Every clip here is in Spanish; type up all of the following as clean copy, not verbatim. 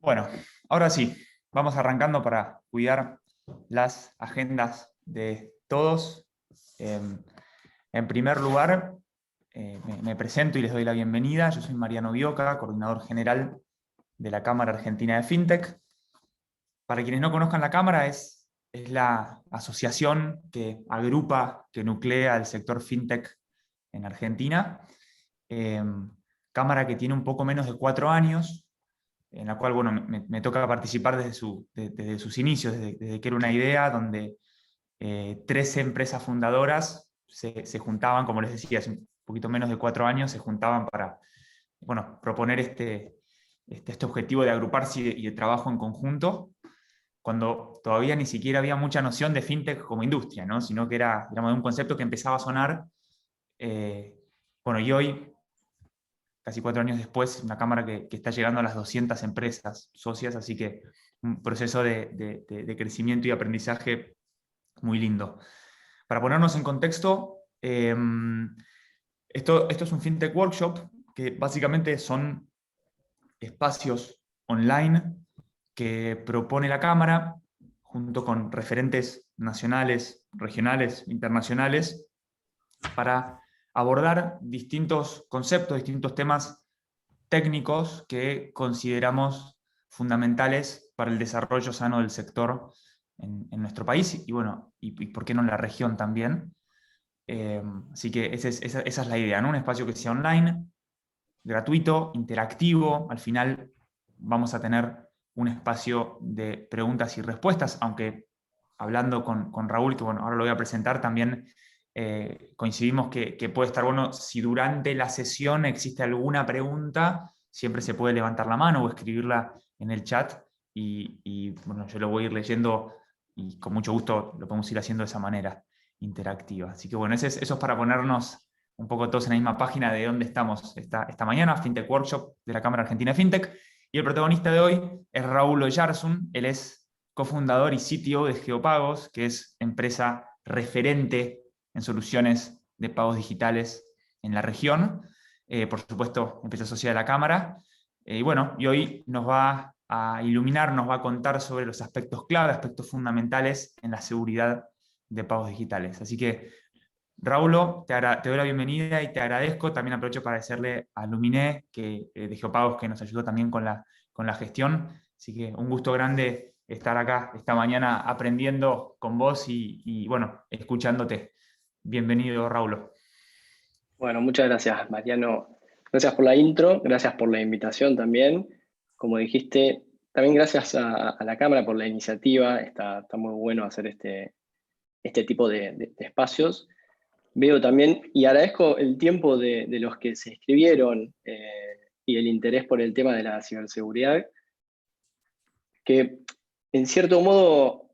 Bueno, ahora sí, vamos arrancando para cuidar las agendas de todos. En primer lugar, me presento y les doy la bienvenida. Yo soy Mariano Bioca, coordinador general de la Cámara Argentina de FinTech. Para quienes no conozcan la Cámara, es la asociación que agrupa, que nuclea el sector FinTech en Argentina. Eh, Cámara que tiene un poco menos de 4 años, en la cual bueno, me toca participar desde sus inicios, desde que era una idea donde 13 empresas fundadoras se juntaban, como les decía, hace un poquito menos de 4 años, se juntaban para bueno, proponer este objetivo de agruparse y de trabajo en conjunto, cuando todavía ni siquiera había mucha noción de fintech como industria, ¿no? Sino que era, digamos, un concepto que empezaba a sonar. eh, bueno, y hoy, casi 4 años después, una cámara que está llegando a las 200 empresas socias, así que un proceso de crecimiento y aprendizaje muy lindo. Para ponernos en contexto, esto es un FinTech Workshop, que básicamente son espacios online que propone la Cámara, junto con referentes nacionales, regionales, internacionales, para abordar distintos conceptos, distintos temas técnicos que consideramos fundamentales para el desarrollo sano del sector en nuestro país y, bueno, y por qué no en la región también. Así que esa es la idea, ¿no? Un espacio que sea online, gratuito, interactivo. Al final vamos a tener un espacio de preguntas y respuestas, aunque hablando con Raúl, que bueno, ahora lo voy a presentar, también coincidimos que puede estar bueno si durante la sesión existe alguna pregunta, siempre se puede levantar la mano o escribirla en el chat bueno, yo lo voy a ir leyendo y con mucho gusto lo podemos ir haciendo de esa manera interactiva. Así que bueno, eso es para ponernos un poco todos en la misma página de dónde estamos esta mañana, FinTech Workshop de la Cámara Argentina de FinTech. Y el protagonista de hoy es Raúl Oyarzún. Él es cofundador y CTO de Geopagos, que es empresa referente en soluciones de pagos digitales en la región. Por supuesto, empresa socia de la Cámara. Y bueno, y hoy nos va a iluminar, nos va a contar sobre los aspectos clave, aspectos fundamentales en la seguridad de pagos digitales. Así que Raulo, te doy la bienvenida y te agradezco. También aprovecho para agradecerle a Luminé, de Geopagos, que nos ayudó también con la gestión. Así que un gusto grande estar acá esta mañana aprendiendo con vos bueno, escuchándote. Bienvenido, Raulo. Bueno, muchas gracias, Mariano. Gracias por la intro, gracias por la invitación también. Como dijiste, también gracias a la Cámara por la iniciativa. Está muy bueno hacer este tipo de espacios. Veo también, y agradezco el tiempo de los que se inscribieron y el interés por el tema de la ciberseguridad, que en cierto modo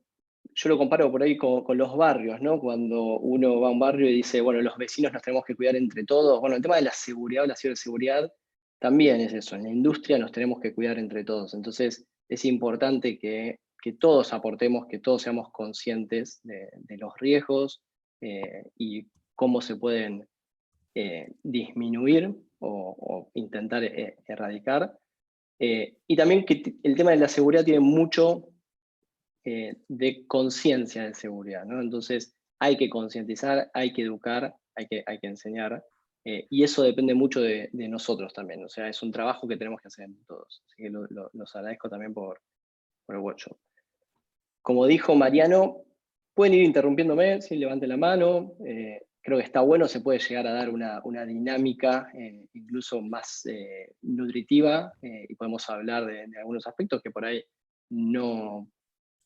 yo lo comparo por ahí con los barrios, ¿no? Cuando uno va a un barrio y dice, bueno, los vecinos nos tenemos que cuidar entre todos. Bueno, el tema de la seguridad o la ciberseguridad también es eso. En la industria nos tenemos que cuidar entre todos. Entonces, es importante que todos aportemos, que todos seamos conscientes de los riesgos y cómo se pueden disminuir o intentar erradicar. Y también que el tema de la seguridad tiene mucho de conciencia de seguridad, ¿no? Entonces hay que concientizar, hay que educar, hay que enseñar, y eso depende mucho de nosotros también, o sea, es un trabajo que tenemos que hacer entre todos. Así que los agradezco también por el workshop. Como dijo Mariano, pueden ir interrumpiéndome, si levanten la mano, creo que está bueno, se puede llegar a dar una dinámica incluso más nutritiva, y podemos hablar de algunos aspectos que por ahí no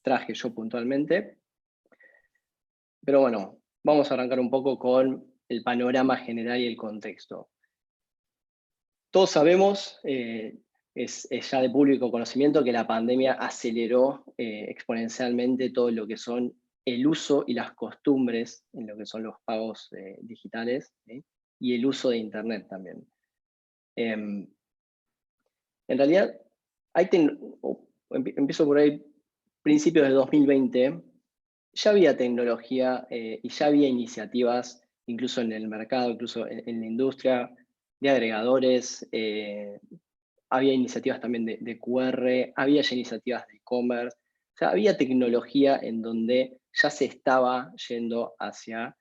traje yo puntualmente. Pero bueno, vamos a arrancar un poco con el panorama general y el contexto. Todos sabemos, es ya de público conocimiento, que la pandemia aceleró exponencialmente todo lo que son el uso y las costumbres en lo que son los pagos digitales, ¿sí? Y el uso de Internet también. En realidad, empiezo por ahí, principios de 2020, ya había tecnología y ya había iniciativas, incluso en el mercado, incluso en la industria, de agregadores, había iniciativas también de QR, había ya iniciativas de e-commerce, o sea, había tecnología en donde ya se estaba yendo hacia,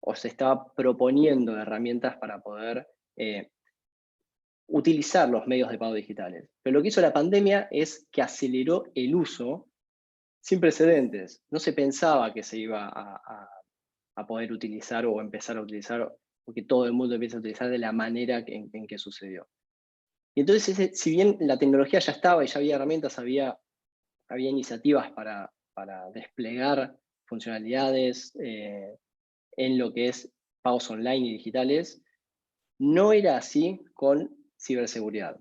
o se estaba proponiendo herramientas para poder utilizar los medios de pago digitales. Pero lo que hizo la pandemia es que aceleró el uso sin precedentes. No se pensaba que se iba a poder utilizar o empezar a utilizar, o que todo el mundo empiece a utilizar de la manera en que sucedió. Y entonces, si bien la tecnología ya estaba y ya había herramientas, había iniciativas para desplegar funcionalidades en lo que es pagos online y digitales, no era así con ciberseguridad.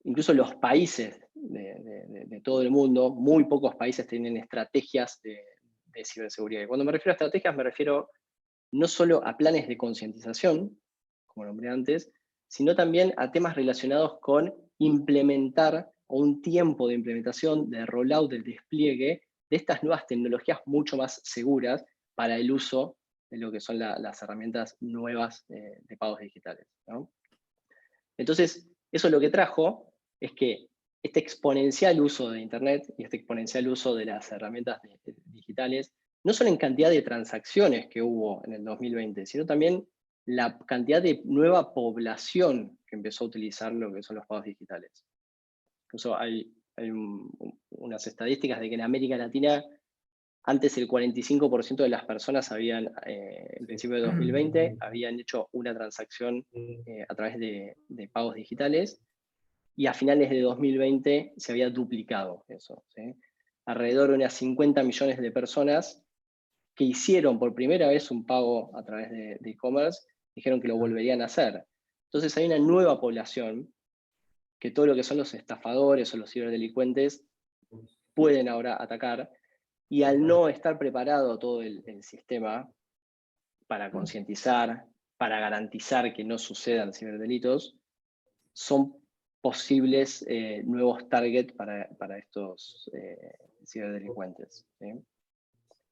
Incluso los países de todo el mundo, muy pocos países tienen estrategias de ciberseguridad. Y cuando me refiero a estrategias, me refiero no solo a planes de concientización, como nombré antes, sino también a temas relacionados con implementar, o un tiempo de implementación, de rollout, del despliegue de estas nuevas tecnologías mucho más seguras para el uso de lo que son las herramientas nuevas de pagos digitales, ¿no? Entonces, eso lo que trajo es que este exponencial uso de Internet y este exponencial uso de las herramientas digitales, no solo en cantidad de transacciones que hubo en el 2020, sino también la cantidad de nueva población que empezó a utilizar lo que son los pagos digitales. Incluso hay unas estadísticas de que en América Latina antes el 45% de las personas habían, en principio de 2020, habían hecho una transacción a través de pagos digitales, y a finales de 2020 se había duplicado eso, ¿sí? Alrededor de unas 50 millones de personas que hicieron por primera vez un pago a través de e-commerce, dijeron que lo volverían a hacer. Entonces hay una nueva población que todo lo que son los estafadores o los ciberdelincuentes pueden ahora atacar, y al no estar preparado todo el sistema para concientizar, para garantizar que no sucedan ciberdelitos, son posibles nuevos targets para estos ciberdelincuentes, ¿sí?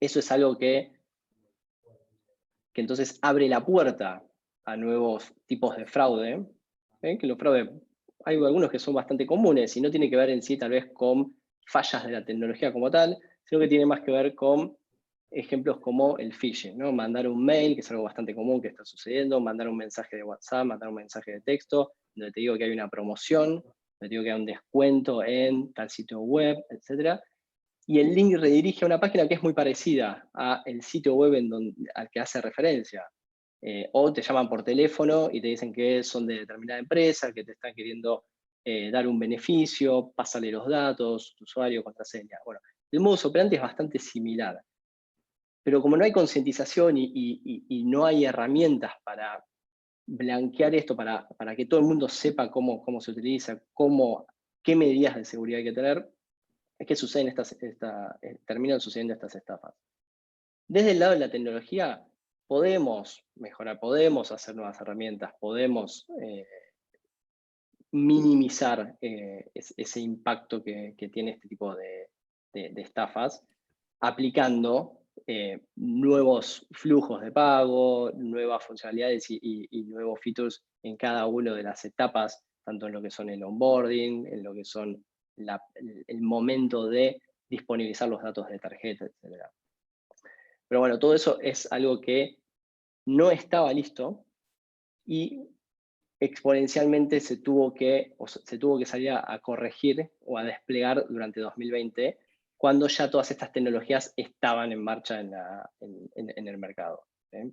Eso es algo que entonces abre la puerta a nuevos tipos de fraude, ¿sí? Que los fraudes, hay algunos que son bastante comunes y no tiene que ver en sí tal vez con fallas de la tecnología como tal, sino que tiene más que ver con ejemplos como el phishing, ¿no? Mandar un mail, que es algo bastante común que está sucediendo, mandar un mensaje de WhatsApp, mandar un mensaje de texto, donde te digo que hay una promoción, donde te digo que hay un descuento en tal sitio web, etc. Y el link redirige a una página que es muy parecida al sitio web al que hace referencia. O te llaman por teléfono y te dicen que son de determinada empresa, que te están queriendo dar un beneficio, pásale los datos, tu usuario, contraseña. Bueno, el modus operandi es bastante similar. Pero como no hay concientización y no hay herramientas para blanquear esto, para que todo el mundo sepa cómo se utiliza, qué medidas de seguridad hay que tener, es que terminan sucediendo estas estafas. Desde el lado de la tecnología, podemos mejorar, podemos hacer nuevas herramientas, podemos minimizar ese impacto que tiene este tipo de estafas, aplicando nuevos flujos de pago, nuevas funcionalidades y nuevos features en cada una de las etapas, tanto en lo que son el onboarding, en lo que son el momento de disponibilizar los datos de tarjeta, etc. Pero bueno, todo eso es algo que no estaba listo y exponencialmente se tuvo que salir a corregir o a desplegar durante 2020, cuando ya todas estas tecnologías estaban en marcha en el mercado, ¿sí?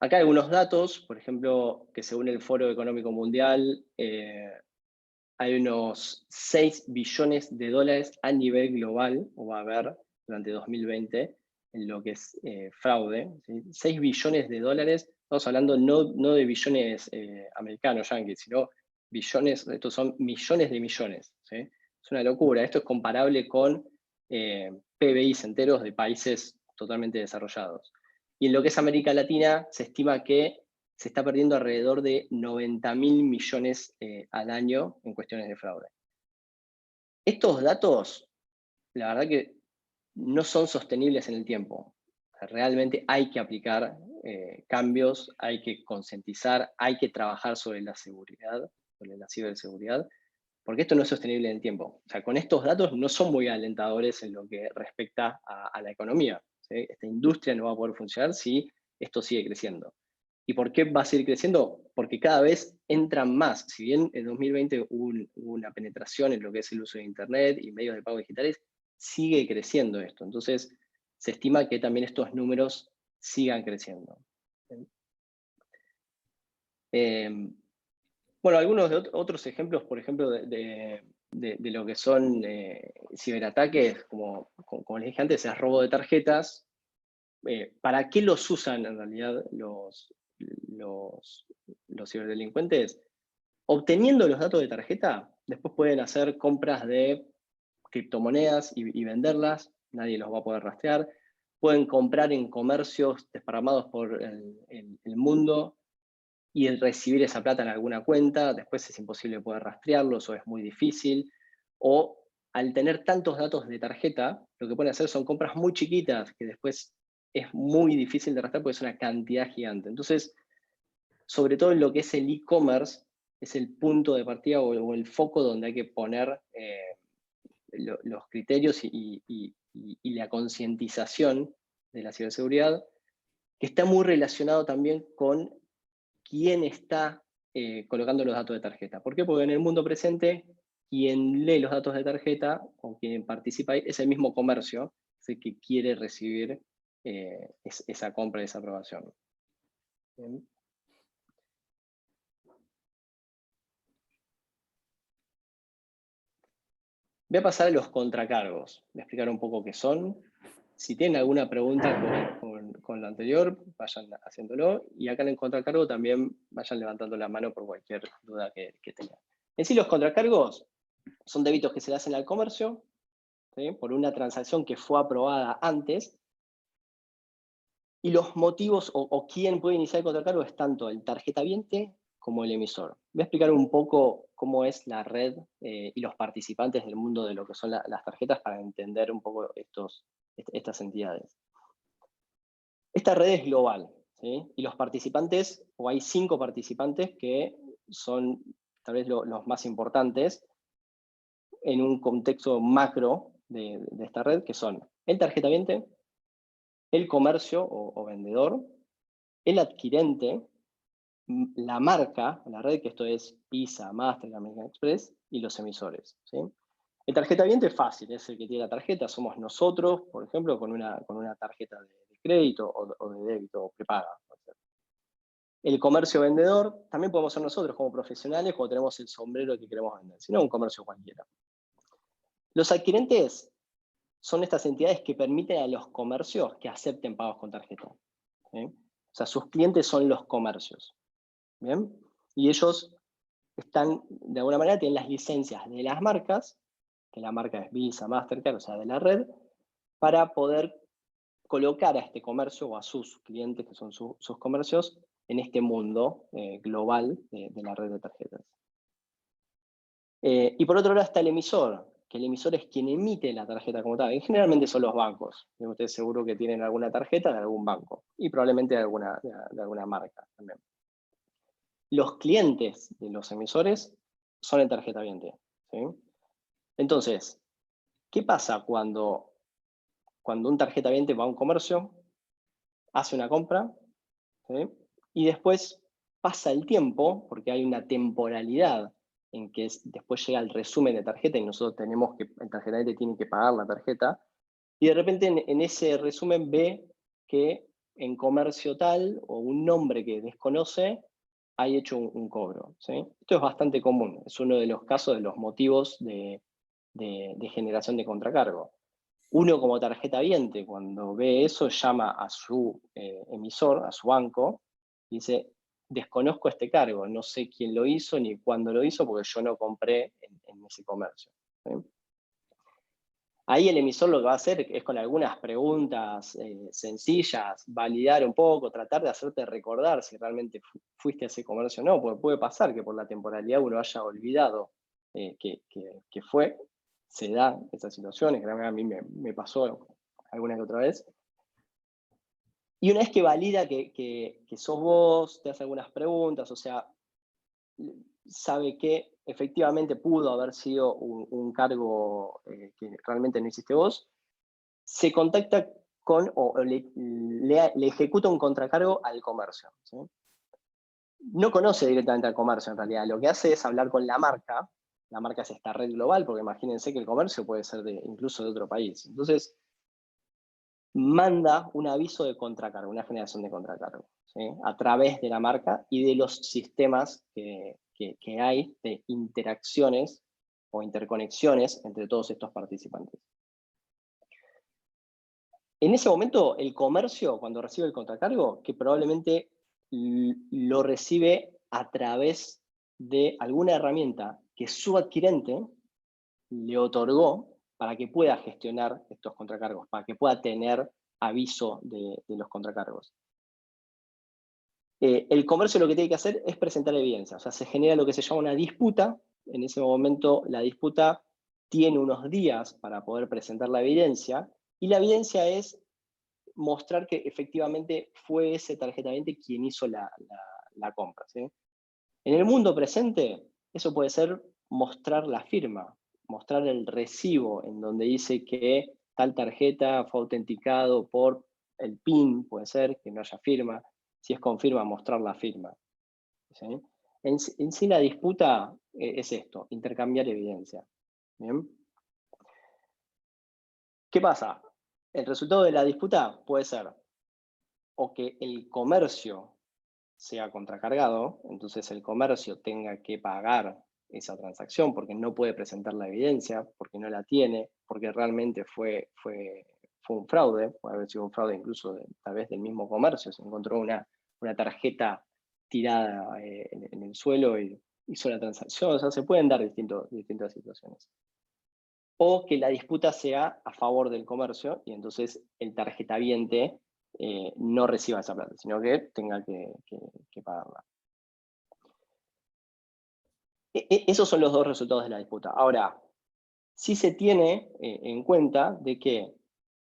Acá hay algunos datos, por ejemplo, que según el Foro Económico Mundial, hay unos 6 billones de dólares a nivel global, o va a haber durante 2020, en lo que es fraude, ¿sí? 6 billones de dólares, estamos hablando no de billones americanos, yankees, sino billones, estos son millones de millones, ¿sí? Es una locura, esto es comparable con PBIs enteros de países totalmente desarrollados. Y en lo que es América Latina, se estima que se está perdiendo alrededor de 90.000 millones al año en cuestiones de fraude. Estos datos, la verdad que no son sostenibles en el tiempo. Realmente hay que aplicar cambios, hay que concientizar, hay que trabajar sobre la seguridad, sobre la ciberseguridad, porque esto no es sostenible en el tiempo. O sea, con estos datos no son muy alentadores en lo que respecta a la economía, ¿sí? Esta industria no va a poder funcionar si esto sigue creciendo. ¿Y por qué va a seguir creciendo? Porque cada vez entran más. Si bien en 2020 hubo una penetración en lo que es el uso de Internet y medios de pago digitales, sigue creciendo esto. Entonces, se estima que también estos números sigan creciendo. Bueno, algunos de otros ejemplos, por ejemplo, de lo que son ciberataques, como les dije antes, es robo de tarjetas. ¿Para qué los usan en realidad los ciberdelincuentes? Obteniendo los datos de tarjeta, después pueden hacer compras de criptomonedas y venderlas, nadie los va a poder rastrear. Pueden comprar en comercios desparramados por el mundo y el recibir esa plata en alguna cuenta, después es imposible poder rastrearlos o es muy difícil. O al tener tantos datos de tarjeta, lo que pueden hacer son compras muy chiquitas que después es muy difícil de rastrear porque es una cantidad gigante. Entonces, sobre todo en lo que es el e-commerce, es el punto de partida o el foco donde hay que poner los criterios y la concientización de la ciberseguridad, que está muy relacionado también con quién está colocando los datos de tarjeta. ¿Por qué? Porque en el mundo presente, quien lee los datos de tarjeta o quien participa ahí, es el mismo comercio, es el que quiere recibir esa compra y esa aprobación. Bien. Voy a pasar a los contracargos. Voy a explicar un poco qué son. Si tienen alguna pregunta con lo anterior, vayan haciéndolo. Y acá en el contracargo también vayan levantando la mano por cualquier duda que tengan. En sí, los contracargos son débitos que se le hacen al comercio, ¿sí?, por una transacción que fue aprobada antes. Y los motivos o quién puede iniciar el contracargo es tanto el tarjetaviente como el emisor. Voy a explicar un poco cómo es la red y los participantes del mundo de lo que son las tarjetas para entender un poco estas entidades. Esta red es global, ¿sí? Y los participantes, o hay 5 participantes que son tal vez los más importantes en un contexto macro de esta red, que son el tarjetaviente, el comercio o vendedor, el adquirente, la marca, la red, que esto es Visa, Mastercard, American Express, y los emisores, ¿sí? El tarjetaviente es fácil, es el que tiene la tarjeta, somos nosotros, por ejemplo, con una tarjeta de crédito o de débito o prepaga. El comercio vendedor también podemos ser nosotros como profesionales cuando tenemos el sombrero que queremos vender, sino un comercio cualquiera. Los adquirentes son estas entidades que permiten a los comercios que acepten pagos con tarjeta, ¿sí? O sea, sus clientes son los comercios. ¿Bien? Y ellos están, de alguna manera, tienen las licencias de las marcas, que la marca es Visa, Mastercard, o sea, de la red, para poder colocar a este comercio o a sus clientes, que son sus comercios, en este mundo global de la red de tarjetas. Y por otro lado está el emisor, que el emisor es quien emite la tarjeta como tal. Y generalmente son los bancos. Ustedes seguro que tienen alguna tarjeta de algún banco, y probablemente de alguna marca también. Los clientes de los emisores son el tarjetaviente, ¿sí? Entonces, ¿qué pasa cuando un tarjetaviente va a un comercio, hace una compra, ¿sí?, y después pasa el tiempo, porque hay una temporalidad en que después llega el resumen de tarjeta y nosotros tenemos que, el tarjetaviente tiene que pagar la tarjeta, y de repente en ese resumen ve que en comercio tal, o un nombre que desconoce, hay hecho un cobro, ¿sí? Esto es bastante común, es uno de los casos, de los motivos de generación de contracargo. Uno como tarjetaviente, cuando ve eso, llama a su emisor, a su banco, y dice: desconozco este cargo, no sé quién lo hizo ni cuándo lo hizo, porque yo no compré en ese comercio, ¿sí? Ahí el emisor lo que va a hacer es, con algunas preguntas sencillas, validar un poco, tratar de hacerte recordar si realmente fuiste a ese comercio o no, porque puede pasar que por la temporalidad uno haya olvidado que fue. Se dan esas situaciones, que a mí me pasó alguna que otra vez. Y una vez que valida que sos vos, te hace algunas preguntas, o sea, sabe que efectivamente pudo haber sido un cargo que realmente no hiciste vos, se contacta con o le ejecuta un contracargo al comercio, ¿sí? No conoce directamente al comercio en realidad, lo que hace es hablar con la marca es esta red global, porque imagínense que el comercio puede ser incluso de otro país. Entonces, manda un aviso de contracargo, una generación de contracargo, ¿sí? A través de la marca y de los sistemas que hay de interacciones o interconexiones entre todos estos participantes. En ese momento, el comercio, cuando recibe el contracargo, que probablemente lo recibe a través de alguna herramienta que su adquirente le otorgó para que pueda gestionar estos contracargos, para que pueda tener aviso de los contracargos. El comercio lo que tiene que hacer es presentar evidencia, o sea, se genera lo que se llama una disputa. En ese momento la disputa tiene unos días para poder presentar la evidencia, y la evidencia es mostrar que efectivamente fue ese tarjetamente quien hizo la compra, ¿sí? En el mundo presente, eso puede ser mostrar la firma, mostrar el recibo en donde dice que tal tarjeta fue autenticado por el PIN, puede ser, que no haya firma. Si es con firma, mostrar la firma, ¿sí? En sí la disputa es esto, intercambiar evidencia. ¿Bien? ¿Qué pasa? El resultado de la disputa puede ser o que el comercio sea contracargado, entonces el comercio tenga que pagar esa transacción porque no puede presentar la evidencia, porque no la tiene, porque realmente fue un fraude, puede haber sido un fraude incluso tal vez del mismo comercio, se encontró una tarjeta tirada en el suelo y hizo la transacción, o sea, se pueden dar distintas situaciones. O que la disputa sea a favor del comercio y entonces el tarjetaviente no reciba esa plata, sino que tenga que pagarla. Esos son los dos resultados de la disputa. Ahora, sí se tiene en cuenta de que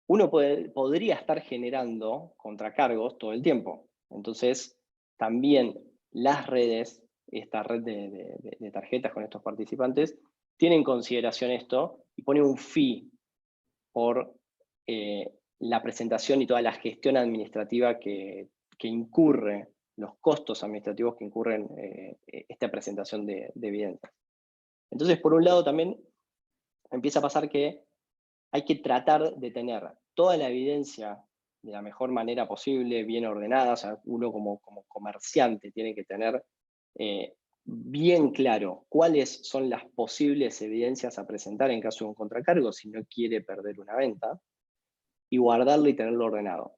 uno podría estar generando contracargos todo el tiempo. Entonces, también las redes, esta red de tarjetas con estos participantes, tienen en consideración esto y pone un fee por la presentación y toda la gestión administrativa que incurre, los costos administrativos que incurren esta presentación de evidencias. Entonces, por un lado también empieza a pasar que hay que tratar de tener toda la evidencia de la mejor manera posible, bien ordenada. O sea, uno como comerciante tiene que tener bien claro cuáles son las posibles evidencias a presentar en caso de un contracargo si no quiere perder una venta, y guardarlo y tenerlo ordenado.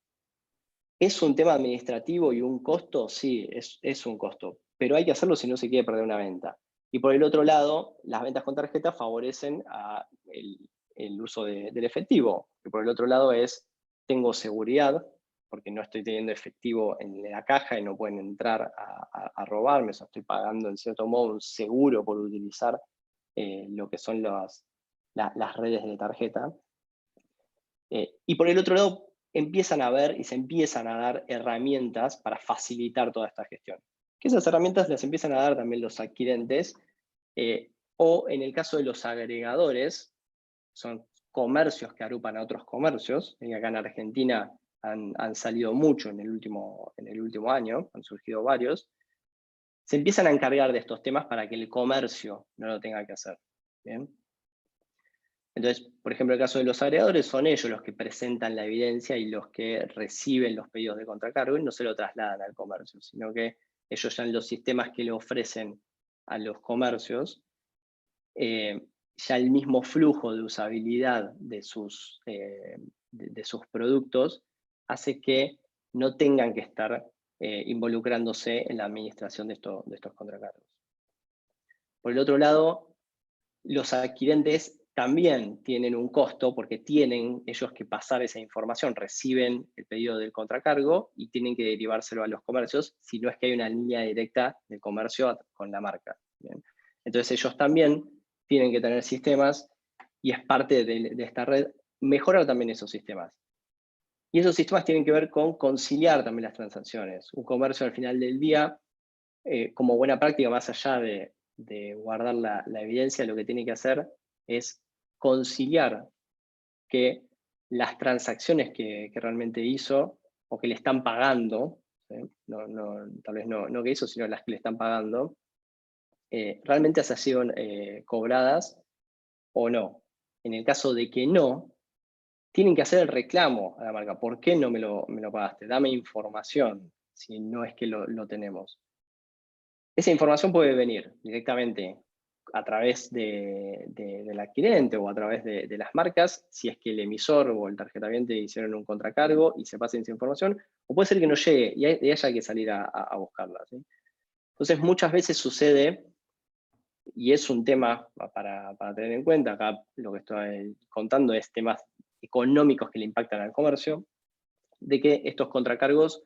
¿Es un tema administrativo y un costo? Sí, es un costo, pero hay que hacerlo si no se quiere perder una venta. Y por el otro lado, las ventas con tarjeta favorecen el uso del efectivo, que por el otro lado es, tengo seguridad, porque no estoy teniendo efectivo en la caja y no pueden entrar a robarme, o sea, estoy pagando en cierto modo un seguro por utilizar lo que son las redes de tarjeta. Y por el otro lado, empiezan a ver y se empiezan a dar herramientas para facilitar toda esta gestión. Que esas herramientas las empiezan a dar también los adquirentes, o en el caso de los agregadores, son comercios que agrupan a otros comercios, y acá en Argentina han salido mucho en el último año, han surgido varios, se empiezan a encargar de estos temas para que el comercio no lo tenga que hacer. ¿Bien? Entonces, por ejemplo, el caso de los agregadores, son ellos los que presentan la evidencia y los que reciben los pedidos de contracargo y no se lo trasladan al comercio, sino que ellos ya en los sistemas que le ofrecen a los comercios, ya el mismo flujo de usabilidad de sus productos hace que no tengan que estar involucrándose en la administración de estos contracargos. Por el otro lado, los adquirentes también tienen un costo porque tienen ellos que pasar esa información, reciben el pedido del contracargo y tienen que derivárselo a los comercios, si no es que hay una línea directa del comercio con la marca. ¿Bien? Entonces ellos también tienen que tener sistemas y es parte de esta red mejorar también esos sistemas. Y esos sistemas tienen que ver con conciliar también las transacciones. Un comercio al final del día, como buena práctica, más allá de guardar la evidencia, lo que tiene que hacer es conciliar que las transacciones que realmente hizo o que le están pagando, ¿sí? Tal vez no que hizo, sino las que le están pagando, realmente hayan sido cobradas o no. En el caso de que no, tienen que hacer el reclamo a la marca. ¿Por qué no me lo pagaste? Dame información, si no es que lo tenemos. Esa información puede venir directamente a través del adquirente o a través de las marcas, si es que el emisor o el tarjetaviente hicieron un contracargo y se pasen esa información, o puede ser que no llegue y haya que salir a buscarla, ¿sí? Entonces muchas veces sucede, y es un tema para tener en cuenta, acá lo que estoy contando es temas económicos que le impactan al comercio, de que estos contracargos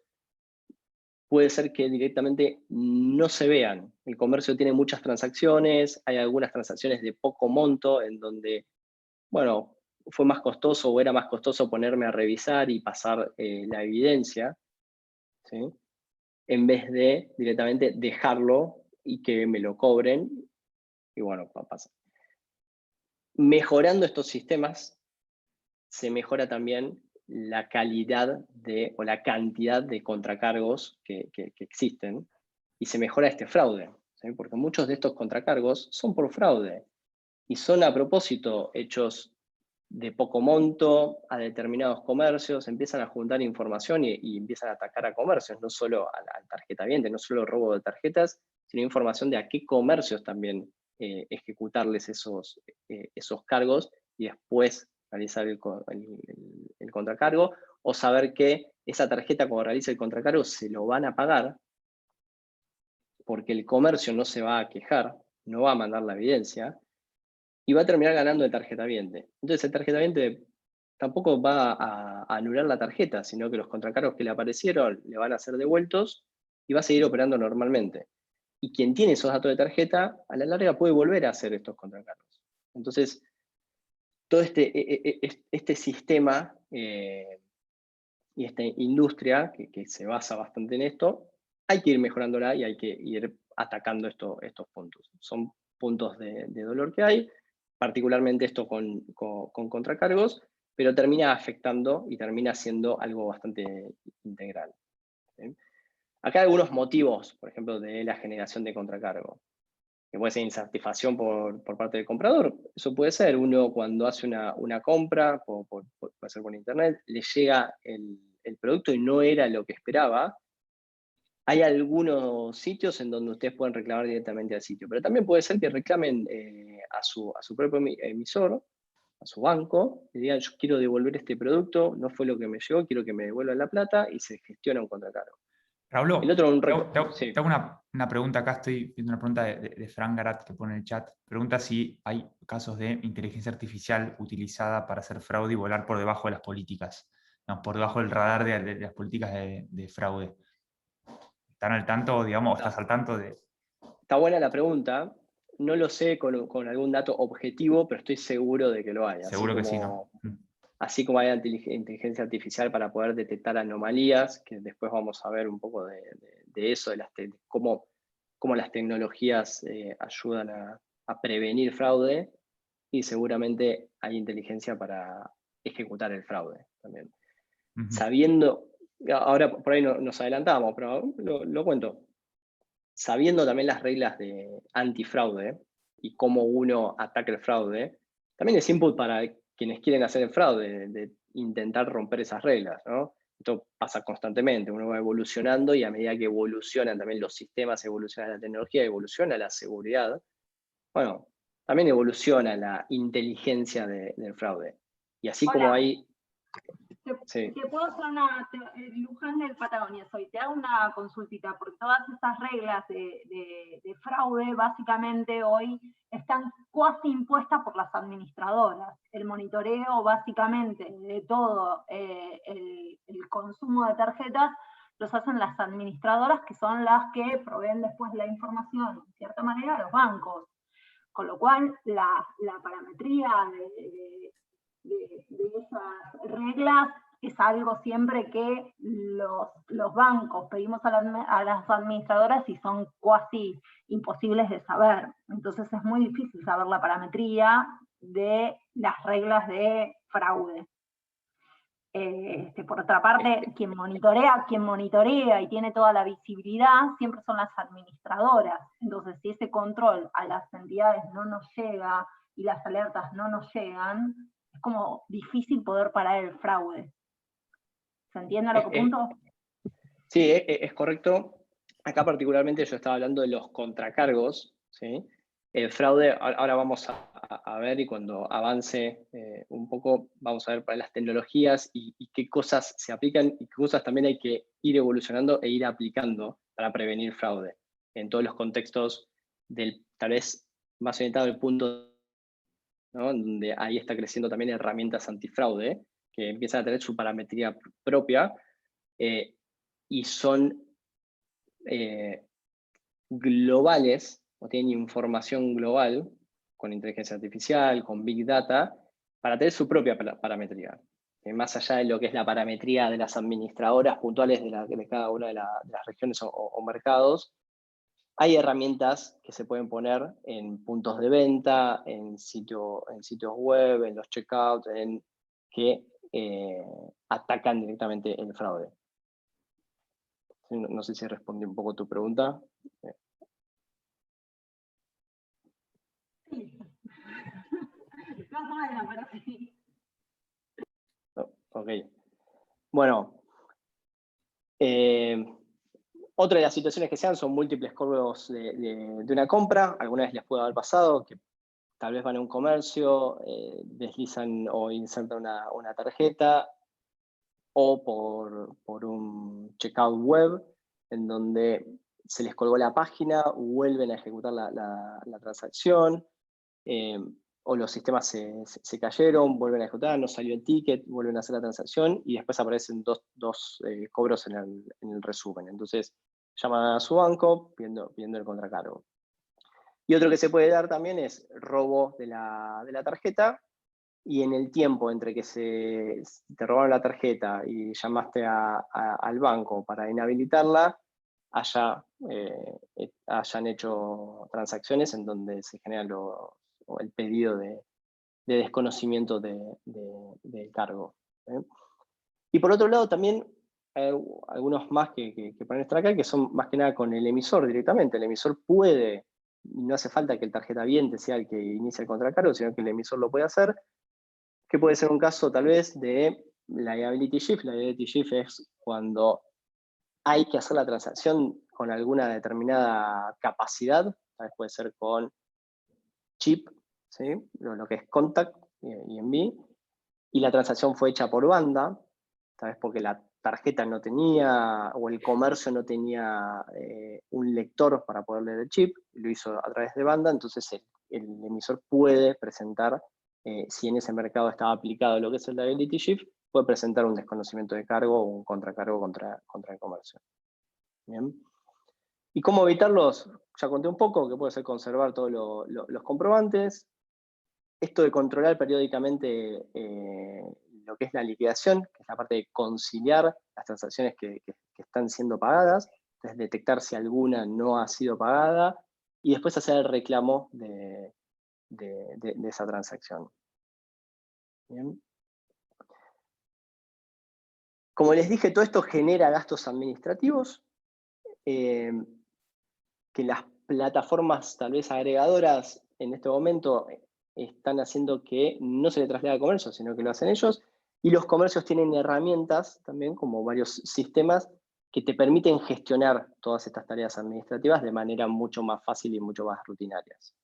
puede ser que directamente no se vean. El comercio tiene muchas transacciones, hay algunas transacciones de poco monto en donde, bueno, fue más costoso o era más costoso ponerme a revisar y pasar la evidencia, ¿sí? En vez de directamente dejarlo y que me lo cobren, y bueno, pasa. Mejorando estos sistemas, se mejora también la calidad o la cantidad de contracargos que existen, y se mejora este fraude, ¿sí? Porque muchos de estos contracargos son por fraude, y son a propósito hechos de poco monto a determinados comercios, empiezan a juntar información y empiezan a atacar a comercios, no solo al tarjetaviente, no solo robo de tarjetas, sino información de a qué comercios también ejecutarles esos cargos y después realizar el contracargo, o saber que esa tarjeta cuando realice el contracargo se lo van a pagar porque el comercio no se va a quejar, no va a mandar la evidencia, y va a terminar ganando el tarjetaviente. Entonces el tarjetaviente tampoco va a anular la tarjeta, sino que los contracargos que le aparecieron le van a ser devueltos y va a seguir operando normalmente. Y quien tiene esos datos de tarjeta, a la larga puede volver a hacer estos contracargos. Entonces, todo este sistema y esta industria que se basa bastante en esto, hay que ir mejorándola y hay que ir atacando estos puntos. Son puntos de dolor que hay, particularmente esto con contracargos, pero termina afectando y termina siendo algo bastante integral, ¿sí? Acá hay algunos motivos, por ejemplo, de la generación de contracargo, que puede ser insatisfacción por parte del comprador. Eso puede ser, uno cuando hace una compra, puede ser por internet, le llega el producto y no era lo que esperaba. Hay algunos sitios en donde ustedes pueden reclamar directamente al sitio, pero también puede ser que reclamen a su propio emisor, a su banco, y digan: yo quiero devolver este producto, no fue lo que me llegó, quiero que me devuelvan la plata, y se gestiona un contracargo. El Raúl, otro, te sí. hago una pregunta acá, estoy viendo una pregunta de Fran Garat que pone en el chat. Pregunta si hay casos de inteligencia artificial utilizada para hacer fraude y volar por debajo de las políticas, no, por debajo del radar de las políticas de fraude. ¿Están al tanto, digamos, o estás al tanto de...? Está buena la pregunta. No lo sé con algún dato objetivo, pero estoy seguro de que lo hay. Seguro que sí, ¿no? Así como hay inteligencia artificial para poder detectar anomalías, que después vamos a ver un poco de eso, de cómo las tecnologías ayudan a prevenir fraude, y seguramente hay inteligencia para ejecutar el fraude también. Sabiendo, ahora por ahí nos adelantamos, pero lo cuento. Sabiendo también las reglas de antifraude y cómo uno ataca el fraude, también es input para quienes quieren hacer el fraude, de intentar romper esas reglas, ¿no? Esto pasa constantemente, uno va evolucionando, y a medida que evolucionan también los sistemas, evoluciona la tecnología, evoluciona la seguridad, bueno, también evoluciona la inteligencia del fraude. Y así como Hola. hay... Te puedo hacer Luján del Patagonia soy. Te hago una consultita, porque todas estas reglas de fraude básicamente hoy están cuasi impuestas por las administradoras. El monitoreo básicamente de todo el consumo de tarjetas los hacen las administradoras, que son las que proveen después la información, de cierta manera, a los bancos. Con lo cual, la parametría de esas reglas es algo siempre que los bancos pedimos a las administradoras y son casi imposibles de saber. Entonces es muy difícil saber la parametría de las reglas de fraude. Por otra parte, quien monitorea y tiene toda la visibilidad siempre son las administradoras. Entonces, si ese control a las entidades no nos llega y las alertas no nos llegan, es como difícil poder parar el fraude. ¿Se entiende a lo que punto? Sí, es correcto. Acá particularmente yo estaba hablando de los contracargos, ¿sí? El fraude, ahora vamos a ver, y cuando avance un poco, vamos a ver para las tecnologías y qué cosas se aplican y qué cosas también hay que ir evolucionando e ir aplicando para prevenir fraude en todos los contextos tal vez más orientado al punto, ¿no? Donde ahí está creciendo también herramientas antifraude que empiezan a tener su parametría propia y son globales, o tienen información global, con inteligencia artificial, con Big Data, para tener su propia parametría. Más allá de lo que es la parametría de las administradoras puntuales de cada una de las regiones o mercados, hay herramientas que se pueden poner en puntos de venta, en sitios web, en los checkouts, que atacan directamente el fraude. No sé si respondí un poco tu pregunta. Sí. Más o menos, pero sí. Ok. Bueno. Otra de las situaciones que se dan son múltiples cobros de una compra. Alguna vez les puede haber pasado que tal vez van a un comercio, deslizan o insertan una tarjeta, o por un checkout web, en donde se les colgó la página, vuelven a ejecutar la transacción, o los sistemas se cayeron, vuelven a ejecutar, no salió el ticket, vuelven a hacer la transacción, y después aparecen dos cobros en el resumen. Entonces, llaman a su banco pidiendo el contracargo. Y otro que se puede dar también es robo de la tarjeta, y en el tiempo entre que te robaron la tarjeta y llamaste al banco para inhabilitarla, hayan hecho transacciones en donde se generan el pedido de desconocimiento del cargo. Y por otro lado también hay algunos más que ponen estar acá, que son más que nada con el emisor directamente. El emisor puede, no hace falta que el tarjetaviente sea el que inicie el contracargo, sino que el emisor lo puede hacer, que puede ser un caso tal vez de liability shift. Liability shift es cuando hay que hacer la transacción con alguna determinada capacidad, tal vez puede ser con chip, ¿sí? Lo que es contact y enví, y la transacción fue hecha por banda, tal vez porque la tarjeta no tenía, o el comercio no tenía un lector para poder leer el chip, lo hizo a través de banda. Entonces el emisor puede presentar, si en ese mercado estaba aplicado lo que es el liability shift, puede presentar un desconocimiento de cargo o un contracargo contra el comercio. Bien. ¿Y cómo evitarlos? Ya conté un poco, que puede ser conservar todos los comprobantes. Esto de controlar periódicamente lo que es la liquidación, que es la parte de conciliar las transacciones que están siendo pagadas, entonces detectar si alguna no ha sido pagada, y después hacer el reclamo de esa transacción. Bien. Como les dije, todo esto genera gastos administrativos, que las plataformas tal vez agregadoras en este momento están haciendo que no se le traslade al comercio, sino que lo hacen ellos, y los comercios tienen herramientas también, como varios sistemas, que te permiten gestionar todas estas tareas administrativas de manera mucho más fácil y mucho más rutinarias.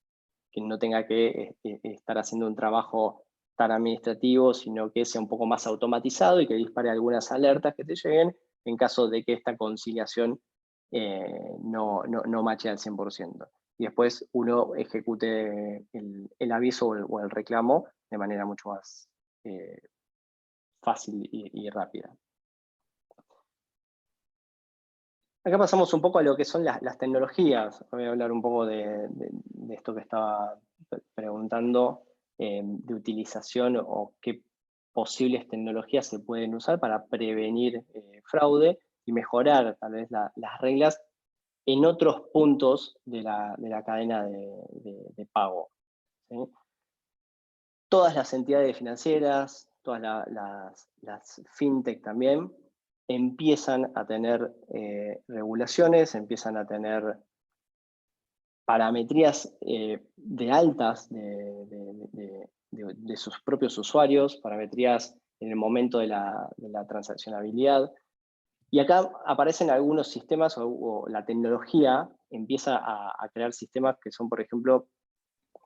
Que no tenga que estar haciendo un trabajo tan administrativo, sino que sea un poco más automatizado y que dispare algunas alertas que te lleguen en caso de que esta conciliación no mache al 100%. Y después uno ejecute el aviso o el reclamo de manera mucho más fácil y rápida. Acá pasamos un poco a lo que son las tecnologías. Voy a hablar un poco de esto que estaba preguntando, de utilización o qué posibles tecnologías se pueden usar para prevenir fraude y mejorar tal vez las reglas en otros puntos de la cadena de pago, ¿sí? Todas las entidades financieras, todas las fintech también, empiezan a tener regulaciones, empiezan a tener parametrías de altas de sus propios usuarios, parametrías en el momento de la transaccionabilidad. Y acá aparecen algunos sistemas o la tecnología empieza a crear sistemas que son, por ejemplo,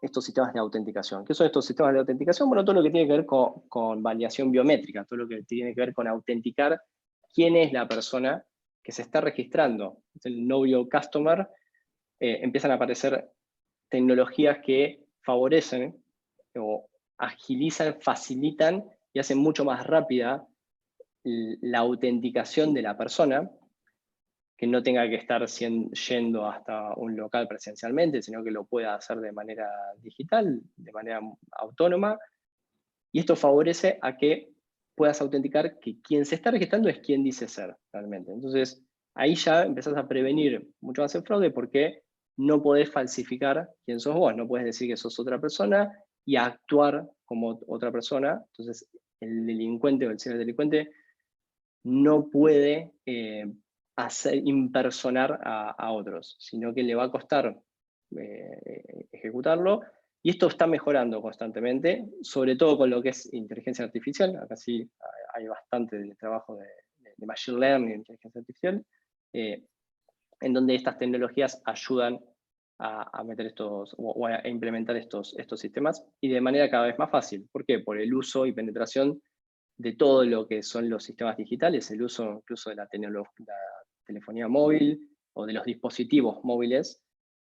estos sistemas de autenticación. ¿Qué son estos sistemas de autenticación? Bueno, todo lo que tiene que ver con validación biométrica, todo lo que tiene que ver con autenticar quién es la persona que se está registrando. Es el Know Your Customer. Empiezan a aparecer tecnologías que favorecen o agilizan, facilitan y hacen mucho más rápida la autenticación de la persona, que no tenga que estar yendo hasta un local presencialmente, sino que lo pueda hacer de manera digital, de manera autónoma. Y esto favorece a que puedas autenticar que quien se está registrando es quien dice ser realmente. Entonces, ahí ya empezás a prevenir mucho más el fraude porque no podés falsificar quién sos vos, no podés decir que sos otra persona y actuar como otra persona. Entonces, el delincuente o el ciberdelincuente no puede impersonar a otros, sino que le va a costar ejecutarlo, y esto está mejorando constantemente, sobre todo con lo que es inteligencia artificial. Acá sí hay bastante de trabajo de machine learning, inteligencia artificial, en donde estas tecnologías ayudan a meter estos, o a implementar estos sistemas, y de manera cada vez más fácil. ¿Por qué? Por el uso y penetración de todo lo que son los sistemas digitales, el uso incluso de la telefonía móvil o de los dispositivos móviles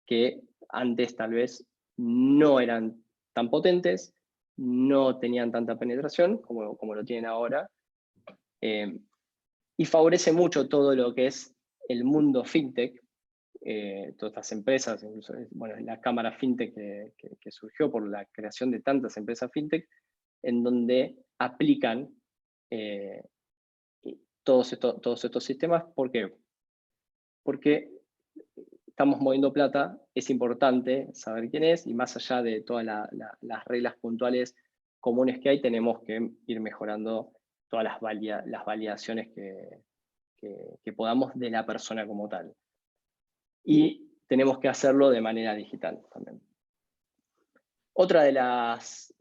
que antes tal vez no eran tan potentes, no tenían tanta penetración como lo tienen ahora, y favorece mucho todo lo que es el mundo fintech, todas estas empresas, incluso, bueno, la cámara fintech que surgió por la creación de tantas empresas fintech, en donde aplican todos estos sistemas. ¿Por qué? Porque estamos moviendo plata, es importante saber quién es, y más allá de todas las reglas puntuales comunes que hay, tenemos que ir mejorando todas las validaciones que podamos de la persona como tal. Y tenemos que hacerlo de manera digital también. Otra de las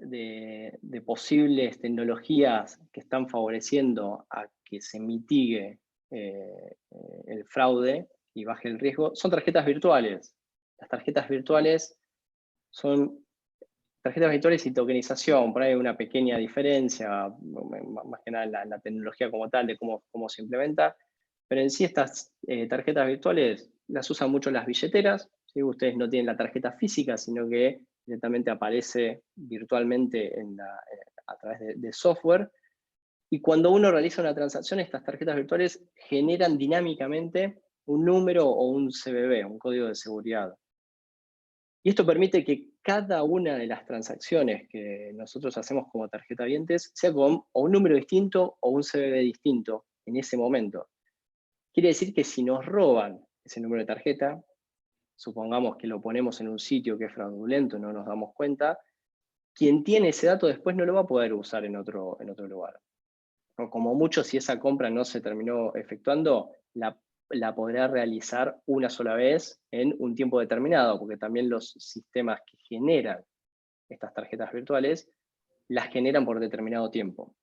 posibles tecnologías que están favoreciendo a que se mitigue el fraude y baje el riesgo son tarjetas virtuales. Las tarjetas virtuales son tarjetas virtuales y tokenización. Por ahí hay una pequeña diferencia, más que nada en la tecnología como tal, de cómo se implementa. Pero en sí estas tarjetas virtuales las usan mucho las billeteras, ¿sí? Ustedes no tienen la tarjeta física, sino que directamente aparece virtualmente a través de software. Y cuando uno realiza una transacción, estas tarjetas virtuales generan dinámicamente un número o un CBV, un código de seguridad. Y esto permite que cada una de las transacciones que nosotros hacemos como tarjetavientes sea con o un número distinto o un CBV distinto en ese momento. Quiere decir que si nos roban ese número de tarjeta, supongamos que lo ponemos en un sitio que es fraudulento, no nos damos cuenta, quien tiene ese dato después no lo va a poder usar en otro lugar. O como mucho, si esa compra no se terminó efectuando, la podrá realizar una sola vez en un tiempo determinado, porque también los sistemas que generan estas tarjetas virtuales las generan por determinado tiempo.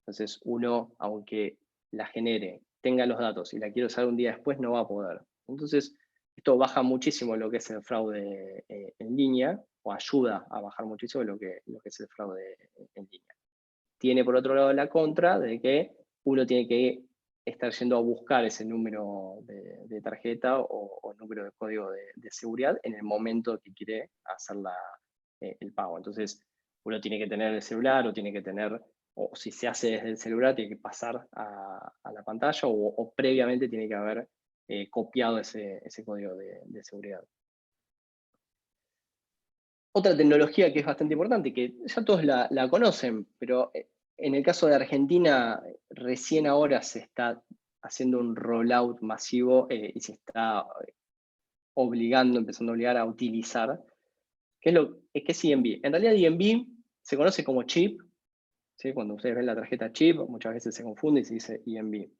Entonces uno, aunque la genere, tenga los datos y la quiere usar un día después, no va a poder. Entonces esto baja muchísimo lo que es el fraude en línea, o ayuda a bajar muchísimo lo que es el fraude en línea. Tiene por otro lado la contra de que uno tiene que estar yendo a buscar ese número de tarjeta o número de código de seguridad en el momento que quiere hacer el pago. Entonces uno tiene que tener el celular, o tiene que tener, o si se hace desde el celular, tiene que pasar a la pantalla, o previamente tiene que haber copiado ese código de seguridad. Otra tecnología que es bastante importante, que ya todos la conocen, pero En el caso de Argentina, recién ahora se está haciendo un rollout masivo y se está empezando a obligar a utilizar, ¿qué es EMV? En realidad EMV se conoce como chip, ¿sí? Cuando ustedes ven la tarjeta chip, muchas veces se confunde y se dice EMV.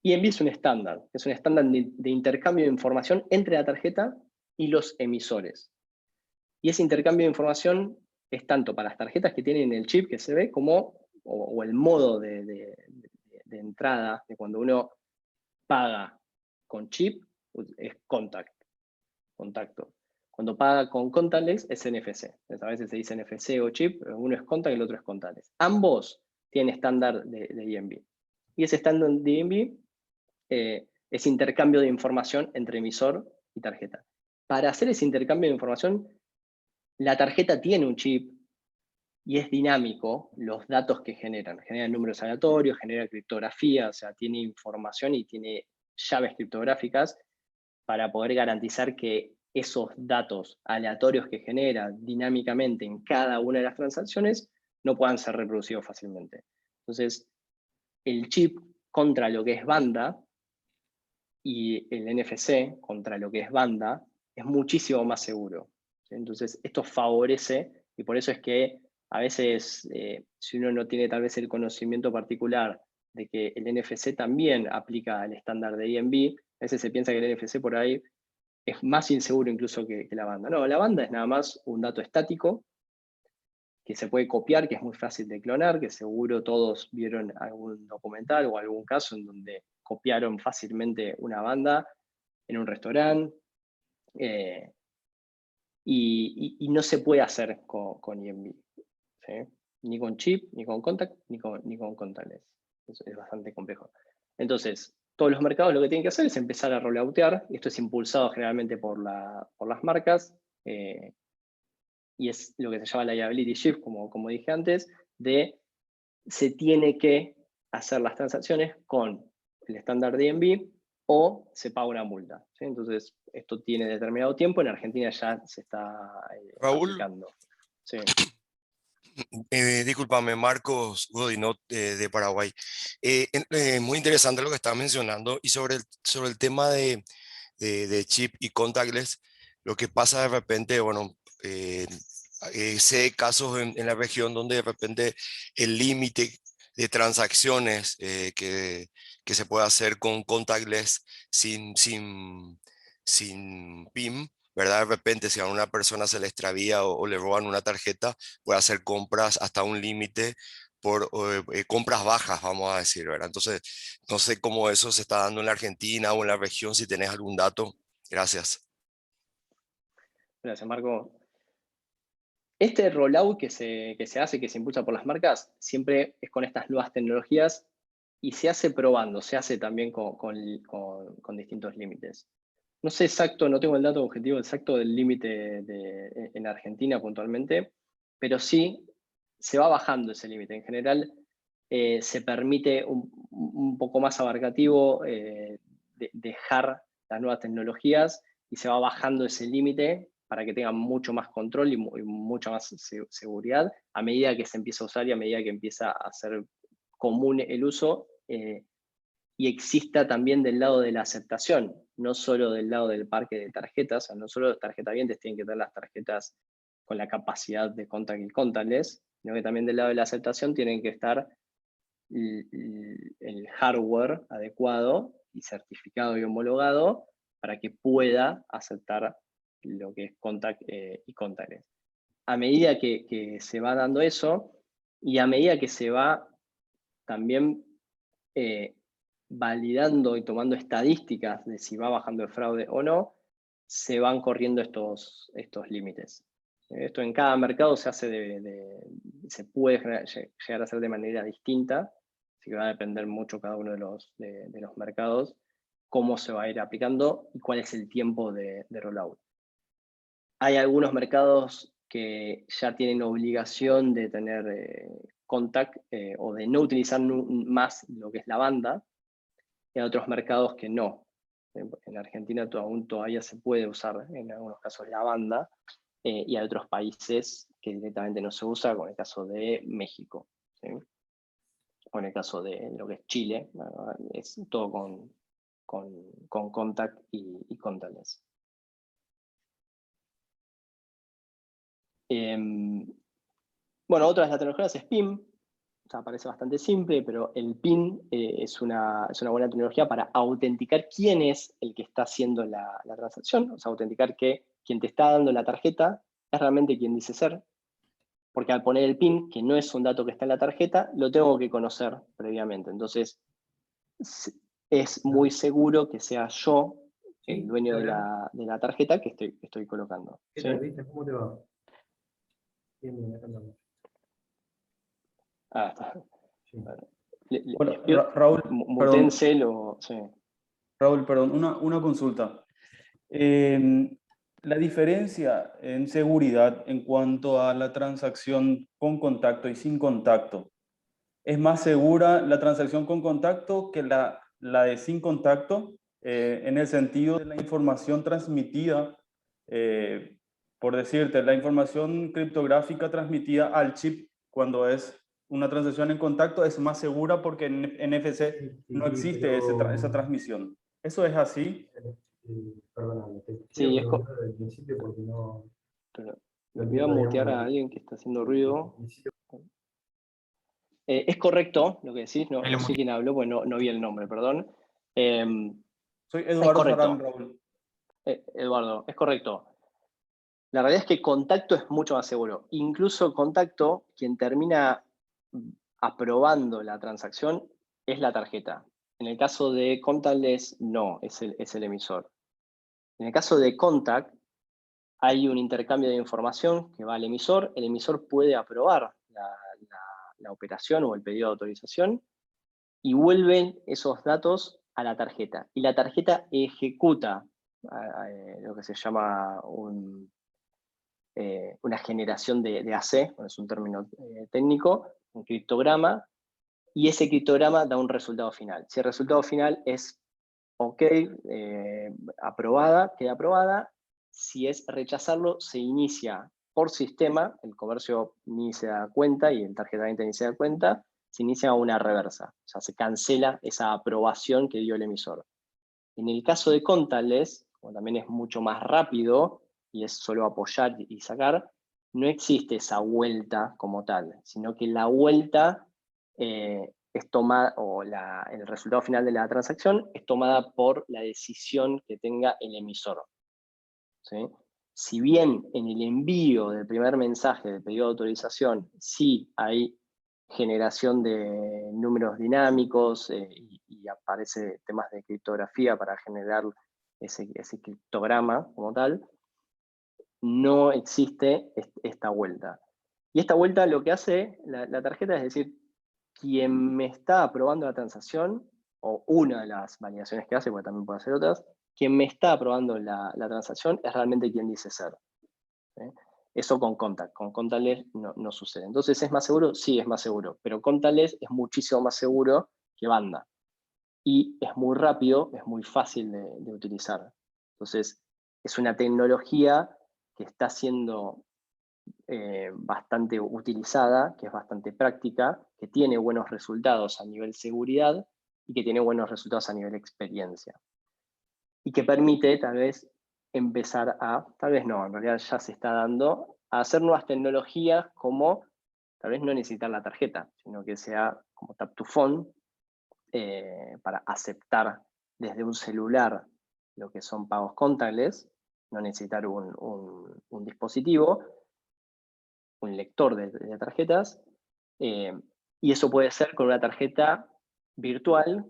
EMV es un estándar de intercambio de información entre la tarjeta y los emisores. Y ese intercambio de información es tanto para las tarjetas que tienen el chip que se ve, como o el modo de entrada, de cuando uno paga con chip, es contacto. Cuando paga con contactless es NFC. Entonces, a veces se dice NFC o chip, pero uno es contact y el otro es contactless. Ambos tienen estándar de EMV. Y ese estándar de EMV es intercambio de información entre emisor y tarjeta. Para hacer ese intercambio de información, la tarjeta tiene un chip y es dinámico los datos que generan. Generan números aleatorios, genera criptografía, o sea, tiene información y tiene llaves criptográficas para poder garantizar que esos datos aleatorios que genera dinámicamente en cada una de las transacciones no puedan ser reproducidos fácilmente. Entonces, el chip contra lo que es banda y el NFC contra lo que es banda es muchísimo más seguro. Entonces, esto favorece, y por eso es que a veces, si uno no tiene tal vez el conocimiento particular de que el NFC también aplica el estándar de EMV, a veces se piensa que el NFC por ahí es más inseguro incluso que la banda. No, la banda es nada más un dato estático que se puede copiar, que es muy fácil de clonar, que seguro todos vieron algún documental o algún caso en donde copiaron fácilmente una banda en un restaurante, y no se puede hacer con EMV, ¿sí? Ni con chip, ni con contact, ni con contactless. Es bastante complejo. Entonces, todos los mercados lo que tienen que hacer es empezar a rolloutear. Esto es impulsado generalmente por las marcas, y es lo que se llama la liability shift, como dije antes, se tiene que hacer las transacciones con el estándar de EMV o se paga una multa, ¿sí? Entonces, esto tiene determinado tiempo, en Argentina ya se está Raúl, aplicando. Sí. discúlpame, Marcos Godinot de Paraguay. Muy interesante lo que estás mencionando y sobre el tema de chip y contactless, lo que pasa de repente, bueno, sé casos en la región donde de repente el límite de transacciones que se puede hacer con contactless sin PIN, ¿verdad? De repente si a una persona se le extravía o le roban una tarjeta, puede hacer compras hasta un límite por compras bajas, vamos a decir, ¿verdad? Entonces, no sé cómo eso se está dando en la Argentina o en la región, si tenés algún dato. Gracias. Gracias, Marco. Este rollout que se hace, que se impulsa por las marcas, siempre es con estas nuevas tecnologías y se hace probando, se hace también con distintos límites. No sé exacto, no tengo el dato objetivo exacto del límite en Argentina puntualmente, pero sí se va bajando ese límite. En general, se permite un poco más abarcativo dejar las nuevas tecnologías y se va bajando ese límite para que tengan mucho más control y mucha más seguridad a medida que se empieza a usar y a medida que empieza a ser común el uso, y exista también del lado de la aceptación, no solo del lado del parque de tarjetas, o sea, no solo los tarjetavientes tienen que tener las tarjetas con la capacidad de contact y contactless, sino que también del lado de la aceptación tienen que estar el hardware adecuado y certificado y homologado para que pueda aceptar lo que es contact y contactless. A medida que se va dando eso, y a medida que se va también validando y tomando estadísticas de si va bajando el fraude o no, se van corriendo estos límites. Esto en cada mercado se hace se puede llegar a hacer de manera distinta, así que va a depender mucho cada uno de los mercados cómo se va a ir aplicando y cuál es el tiempo de rollout. Hay algunos mercados que ya tienen obligación de tener contact o de no utilizar más lo que es la banda, y hay otros mercados que no. En Argentina aún todavía se puede usar en algunos casos la banda, y hay otros países que directamente no se usa, como el caso de México. ¿sí? O en el caso de lo que es Chile, es todo con contact y contactless. Bueno, otra de las tecnologías es PIN. O sea, parece bastante simple, pero el PIN es una buena tecnología para autenticar quién es el que está haciendo la transacción. O sea, autenticar que quien te está dando la tarjeta es realmente quien dice ser. Porque al poner el PIN, que no es un dato que está en la tarjeta, lo tengo que conocer previamente. Entonces, es muy seguro que sea yo el dueño de la tarjeta que estoy colocando. ¿Qué ¿sí? tal, Cristian? ¿Cómo te va? Bien, acá andamos. Ah, está. Sí. Bueno, Raúl, perdón, Mutense sí. Raúl, perdón, una consulta. La diferencia en seguridad en cuanto a la transacción con contacto y sin contacto, ¿es más segura la transacción con contacto que la de sin contacto? En el sentido de la información transmitida, por decirte, la información criptográfica transmitida al chip cuando es una transacción en contacto es más segura porque en NFC no existe esa transmisión. ¿Eso es así? Perdóname, te Sí, quiero preguntar desde el principio porque no... Pero me voy a mutear a alguien que está haciendo ruido. Es correcto lo que decís, no sé quién habló, porque no vi el nombre, perdón. Soy Eduardo Jarán, correcto. Raúl. Eduardo, es correcto. La realidad es que contacto es mucho más seguro. Incluso contacto, quien termina aprobando la transacción es la tarjeta. En el caso de contactless, no, es el emisor. En el caso de contact, hay un intercambio de información que va al emisor. El emisor puede aprobar la operación o el pedido de autorización y vuelven esos datos a la tarjeta. Y la tarjeta ejecuta lo que se llama una generación de AC, es un término técnico, un criptograma, y ese criptograma da un resultado final. Si el resultado final es OK, aprobada, queda aprobada. Si es rechazarlo, se inicia por sistema, el comercio ni se da cuenta y el tarjetamiento ni se da cuenta, se inicia una reversa, o sea, se cancela esa aprobación que dio el emisor. En el caso de contactless, como también es mucho más rápido y es solo apoyar y sacar, no existe esa vuelta como tal, sino que la vuelta es tomada, o el resultado final de la transacción es tomada por la decisión que tenga el emisor. ¿Sí? Si bien en el envío del primer mensaje del pedido de autorización sí hay generación de números dinámicos y aparece temas de criptografía para generar ese criptograma como tal, no existe esta vuelta. Y esta vuelta lo que hace la tarjeta es decir, quien me está aprobando la transacción, o una de las validaciones que hace, porque también puede hacer otras, quien me está aprobando la transacción es realmente quien dice ser. ¿Sí? Eso con contactless no sucede. Entonces, ¿es más seguro? Sí, es más seguro, pero contactless es muchísimo más seguro que banda. Y es muy rápido, es muy fácil de utilizar. Entonces, es una tecnología que está siendo bastante utilizada, que es bastante práctica, que tiene buenos resultados a nivel seguridad y que tiene buenos resultados a nivel experiencia. Y que permite tal vez empezar tal vez no, en realidad ya se está dando, a hacer nuevas tecnologías como tal vez no necesitar la tarjeta, sino que sea como Tap to Phone, para aceptar desde un celular lo que son pagos contactless, no necesitar un dispositivo, un lector de tarjetas, y eso puede ser con una tarjeta virtual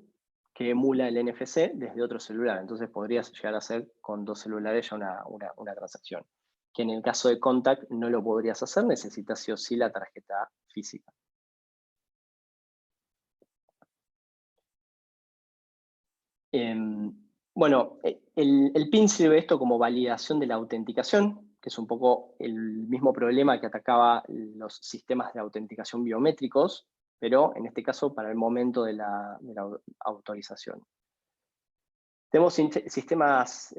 que emula el NFC desde otro celular. Entonces podrías llegar a hacer con 2 celulares ya una transacción. Que en el caso de Contact no lo podrías hacer, necesitas sí o sí la tarjeta física. Bueno, el PIN sirve esto como validación de la autenticación, que es un poco el mismo problema que atacaba los sistemas de autenticación biométricos, pero en este caso para el momento de la autorización. Tenemos sistemas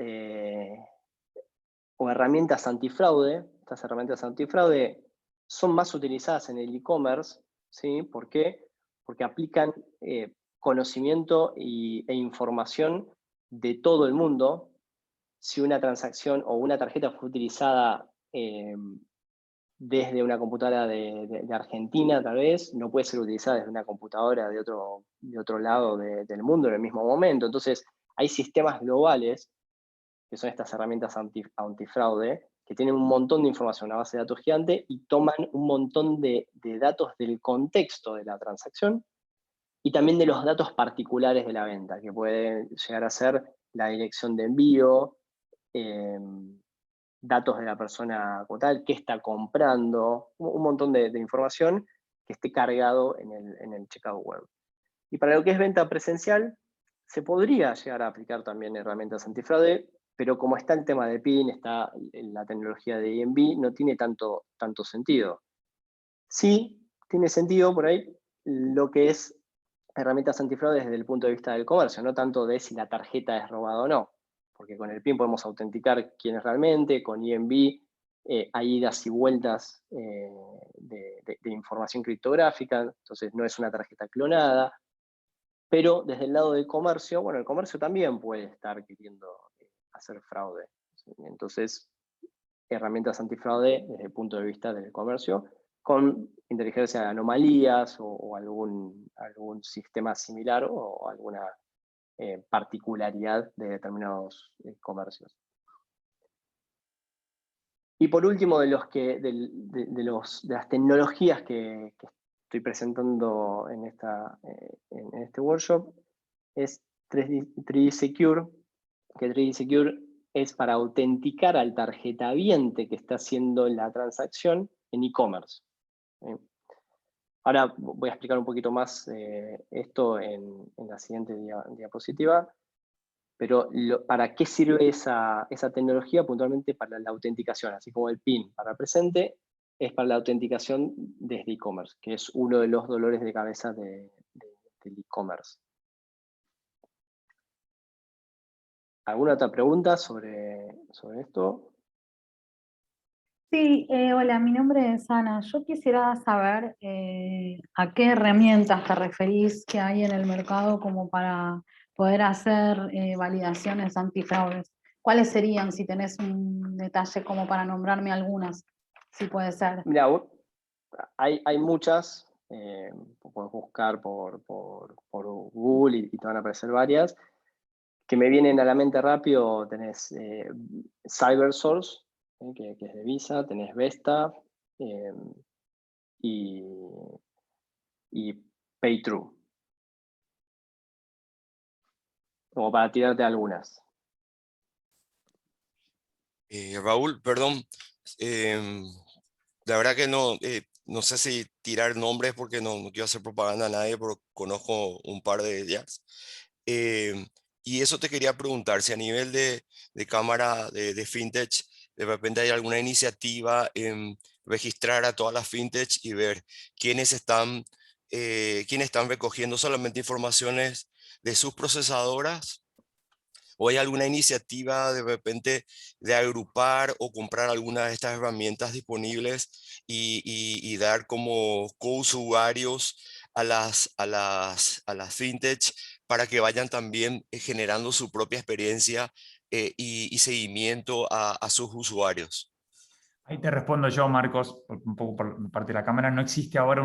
o herramientas antifraude. Estas herramientas antifraude son más utilizadas en el e-commerce, ¿sí? ¿Por qué? Porque aplican conocimiento e información de todo el mundo. Si una transacción o una tarjeta fue utilizada desde una computadora de Argentina, tal vez, no puede ser utilizada desde una computadora de otro lado del mundo en el mismo momento. Entonces, hay sistemas globales, que son estas herramientas antifraude, que tienen un montón de información, una base de datos gigante, y toman un montón de datos del contexto de la transacción, y también de los datos particulares de la venta, que pueden llegar a ser la dirección de envío, datos de la persona como tal, qué está comprando, un montón de información que esté cargado en el checkout web. Y para lo que es venta presencial, se podría llegar a aplicar también herramientas antifraude, pero como está el tema de PIN, está la tecnología de EMV, no tiene tanto sentido. Sí tiene sentido por ahí lo que es herramientas antifraude desde el punto de vista del comercio, no tanto de si la tarjeta es robada o no, porque con el PIN podemos autenticar quién es realmente, con EMV hay idas y vueltas de información criptográfica, entonces no es una tarjeta clonada, pero desde el lado del comercio, bueno, el comercio también puede estar queriendo hacer fraude, entonces herramientas antifraude desde el punto de vista del comercio, con inteligencia de anomalías o algún sistema similar o alguna particularidad de determinados comercios. Y por último, de las tecnologías que estoy presentando en este workshop, es 3D Secure, que 3D Secure es para autenticar al tarjetaviente que está haciendo la transacción en e-commerce. Ahora voy a explicar un poquito más esto en la siguiente diapositiva, pero ¿para qué sirve esa tecnología? Puntualmente para la autenticación, así como el PIN para presente, es para la autenticación desde e-commerce, que es uno de los dolores de cabeza del e-commerce. ¿Alguna otra pregunta sobre esto? Sí, hola, mi nombre es Ana. Yo quisiera saber a qué herramientas te referís que hay en el mercado como para poder hacer validaciones antifraudes. ¿Cuáles serían, si tenés un detalle como para nombrarme algunas, si puede ser? Mira, hay muchas, puedes buscar por Google y te van a aparecer varias. Que me vienen a la mente rápido, tenés CyberSource, que es de Visa, tenés Vesta y PayTrue. Como para tirarte algunas. Raúl, perdón, la verdad que no, no sé si tirar nombres porque no quiero hacer propaganda a nadie, pero conozco un par de ellas. Y eso te quería preguntar, si a nivel de cámara de fintech, de repente hay alguna iniciativa en registrar a todas las fintech y ver quiénes están recogiendo solamente informaciones de sus procesadoras, o hay alguna iniciativa de repente de agrupar o comprar alguna de estas herramientas disponibles y dar como co-usuarios a las fintech para que vayan también generando su propia experiencia y seguimiento a sus usuarios. Ahí te respondo yo, Marcos, un poco por parte de la Cámara. No existe ahora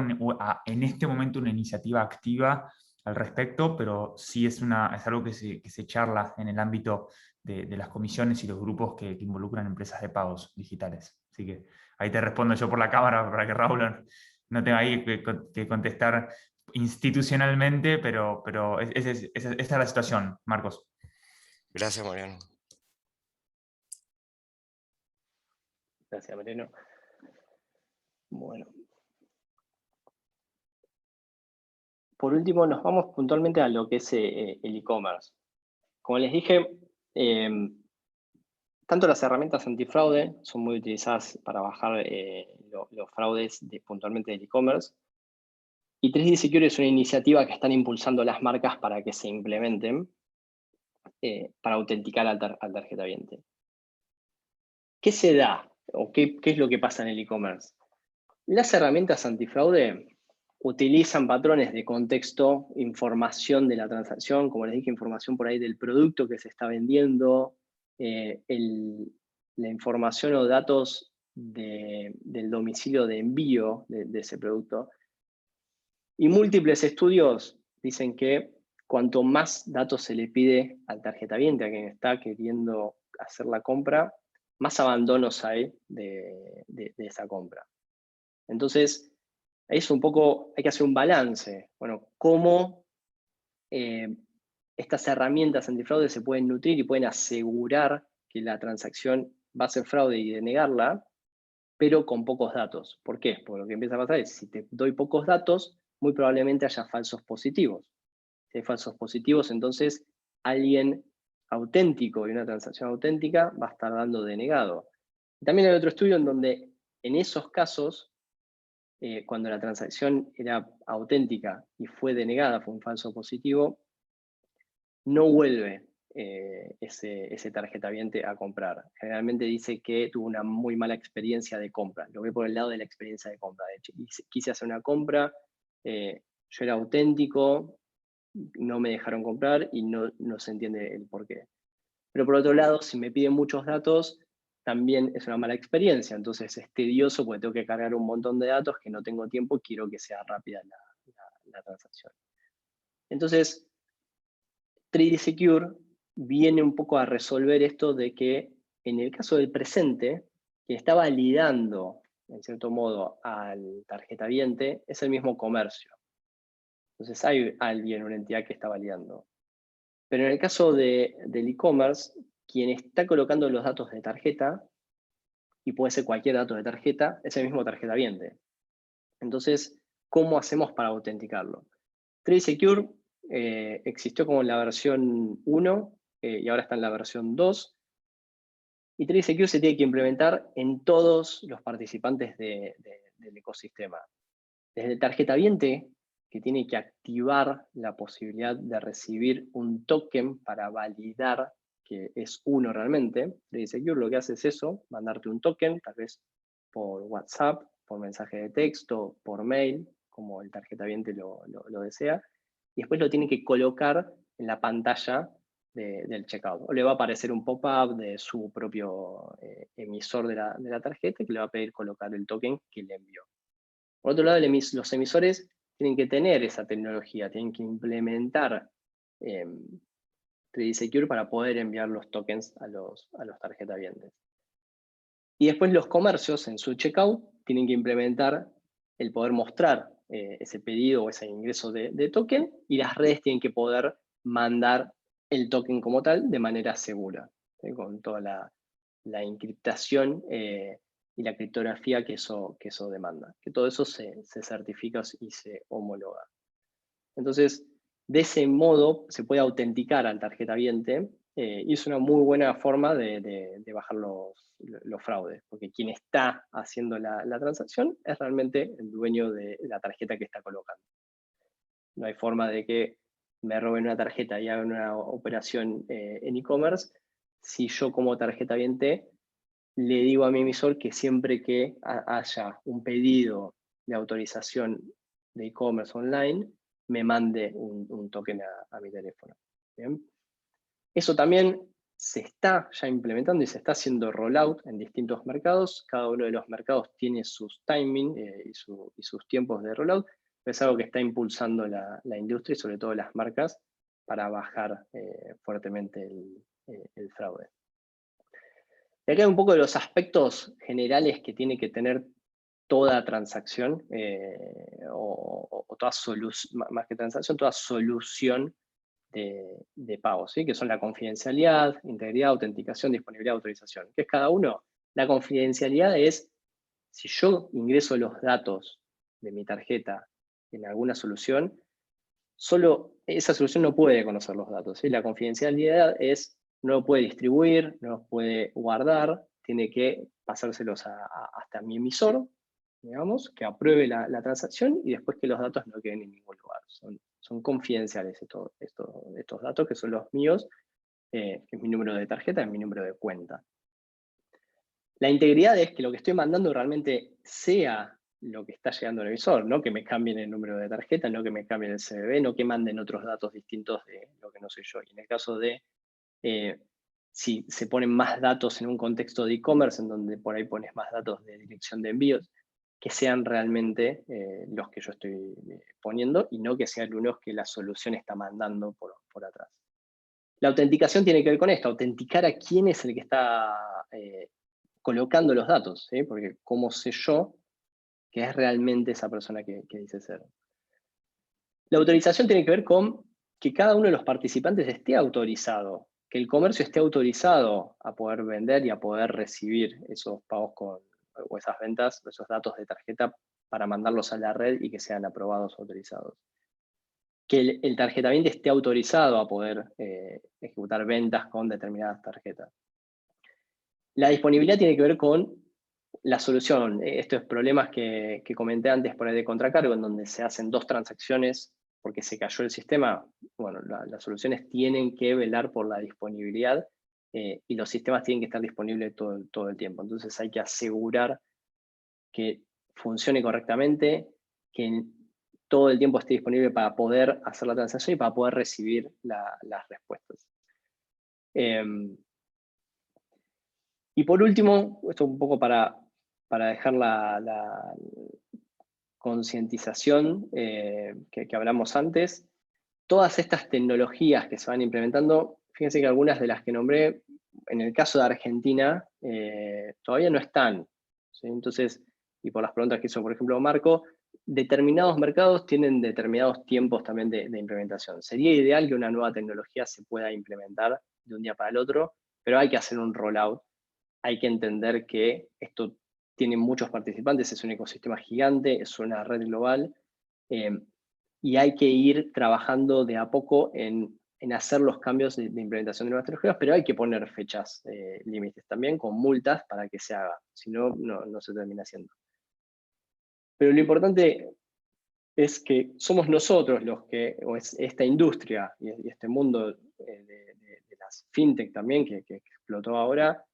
en este momento una iniciativa activa al respecto, pero sí es algo que se charla en el ámbito de las comisiones y los grupos que involucran empresas de pagos digitales. Así que ahí te respondo yo por la Cámara para que Raúl no tenga ahí que contestar institucionalmente, pero esa es la situación, Marcos. Gracias, Mariano. Gracias, Mariano. Bueno. Por último, nos vamos puntualmente a lo que es el e-commerce. Como les dije, tanto las herramientas antifraude son muy utilizadas para bajar los fraudes puntualmente del e-commerce. Y 3D Secure es una iniciativa que están impulsando las marcas para que se implementen para autenticar al tarjetaviente. ¿Qué se da? ¿O qué es lo que pasa en el e-commerce? Las herramientas antifraude utilizan patrones de contexto, información de la transacción, como les dije, información por ahí del producto que se está vendiendo, la información o datos del domicilio de envío de ese producto. Y múltiples estudios dicen que cuanto más datos se le pide al tarjetaviente, a quien está queriendo hacer la compra, más abandonos hay de esa compra. Entonces, es un poco, hay que hacer un balance. Bueno, cómo estas herramientas antifraude se pueden nutrir y pueden asegurar que la transacción va a ser fraude y denegarla, pero con pocos datos. ¿Por qué? Porque lo que empieza a pasar es, si te doy pocos datos, muy probablemente haya falsos positivos. Si hay falsos positivos, entonces alguien auténtico y una transacción auténtica va a estar dando denegado. También hay otro estudio en donde en esos casos, cuando la transacción era auténtica y fue denegada, fue un falso positivo, no vuelve ese tarjetaviente a comprar. Generalmente dice que tuvo una muy mala experiencia de compra. Lo ve por el lado de la experiencia de compra. De hecho, quise hacer una compra, yo era auténtico, no me dejaron comprar y no se entiende el por qué. Pero por otro lado, si me piden muchos datos, también es una mala experiencia. Entonces es tedioso porque tengo que cargar un montón de datos que no tengo tiempo y quiero que sea rápida la transacción. Entonces, 3D Secure viene un poco a resolver esto de que en el caso del presente, quien está validando, en cierto modo, al tarjetaviente es el mismo comercio. Entonces hay alguien, una entidad que está validando. Pero en el caso del e-commerce, quien está colocando los datos de tarjeta, y puede ser cualquier dato de tarjeta, es el mismo tarjetaviente. Entonces, ¿cómo hacemos para autenticarlo? 3D Secure existió como en la versión 1 y ahora está en la versión 2. Y 3D Secure se tiene que implementar en todos los participantes del ecosistema. Desde el tarjetaviente, que tiene que activar la posibilidad de recibir un token para validar que es uno realmente. 3D Secure lo que hace es eso, mandarte un token, tal vez por WhatsApp, por mensaje de texto, por mail, como el tarjetaviente lo desea, y después lo tiene que colocar en la pantalla del checkout. O le va a aparecer un pop-up de su propio emisor de la tarjeta que le va a pedir colocar el token que le envió. Por otro lado, los emisores tienen que tener esa tecnología, tienen que implementar 3D Secure para poder enviar los tokens a los tarjetavientes. Y después los comercios en su checkout tienen que implementar el poder mostrar ese pedido o ese ingreso de token, y las redes tienen que poder mandar el token como tal de manera segura, con toda la encriptación y la criptografía que eso demanda. Que todo eso se certifica y se homologa. Entonces, de ese modo se puede autenticar al tarjetaviente y es una muy buena forma de bajar los fraudes, porque quien está haciendo la transacción es realmente el dueño de la tarjeta que está colocando. No hay forma de que me roben una tarjeta y hagan una operación en e-commerce si yo como tarjetaviente le digo a mi emisor que siempre que haya un pedido de autorización de e-commerce online, me mande un token a mi teléfono. ¿Bien? Eso también se está ya implementando y se está haciendo rollout en distintos mercados. Cada uno de los mercados tiene sus timing y sus tiempos de rollout. Es algo que está impulsando la industria y sobre todo las marcas para bajar fuertemente el fraude. Y acá hay un poco de los aspectos generales que tiene que tener toda transacción, o toda solución, más que transacción, toda solución de pago, ¿sí? Que son la confidencialidad, integridad, autenticación, disponibilidad, autorización. ¿Qué es cada uno? La confidencialidad es, si yo ingreso los datos de mi tarjeta en alguna solución, solo esa solución no puede conocer los datos, ¿sí? La confidencialidad es, no lo puede distribuir, no los puede guardar, tiene que pasárselos hasta mi emisor, digamos, que apruebe la transacción y después que los datos no queden en ningún lugar. Son confidenciales estos datos, que son los míos, que es mi número de tarjeta, es mi número de cuenta. La integridad es que lo que estoy mandando realmente sea lo que está llegando al emisor, no que me cambien el número de tarjeta, no que me cambien el CBV, no que manden otros datos distintos de lo que no soy yo. Y en el caso de, si se ponen más datos en un contexto de e-commerce, en donde por ahí pones más datos de dirección de envíos, que sean realmente los que yo estoy poniendo y no que sean unos que la solución está mandando por atrás. La autenticación tiene que ver con esto, autenticar a quién es el que está colocando los datos, ¿sí? Porque cómo sé yo que es realmente esa persona que dice ser. La autorización tiene que ver con que cada uno de los participantes esté autorizado, que el comercio esté autorizado a poder vender y a poder recibir esos pagos o esas ventas, esos datos de tarjeta para mandarlos a la red y que sean aprobados o autorizados. Que el tarjetamiento esté autorizado a poder ejecutar ventas con determinadas tarjetas. La disponibilidad tiene que ver con la solución, estos problemas que comenté antes por ahí de contracargo, en donde se hacen 2 transacciones porque se cayó el sistema. Bueno, las soluciones tienen que velar por la disponibilidad y los sistemas tienen que estar disponibles todo el tiempo. Entonces hay que asegurar que funcione correctamente, que todo el tiempo esté disponible para poder hacer la transacción y para poder recibir las respuestas. Y por último, esto un poco para dejar la concientización que hablamos antes, todas estas tecnologías que se van implementando, fíjense que algunas de las que nombré, en el caso de Argentina, todavía no están, ¿sí? Entonces, y por las preguntas que hizo, por ejemplo, Marco, determinados mercados tienen determinados tiempos también de implementación. Sería ideal que una nueva tecnología se pueda implementar de un día para el otro, pero hay que hacer un rollout. Hay que entender que esto tiene muchos participantes, es un ecosistema gigante, es una red global, y hay que ir trabajando de a poco en hacer los cambios de implementación de nuevas tecnologías, pero hay que poner fechas límites también, con multas para que se haga, si no, no se termina haciendo. Pero lo importante es que somos nosotros los que, o es esta industria y este mundo de las fintech también, que explotó ahora,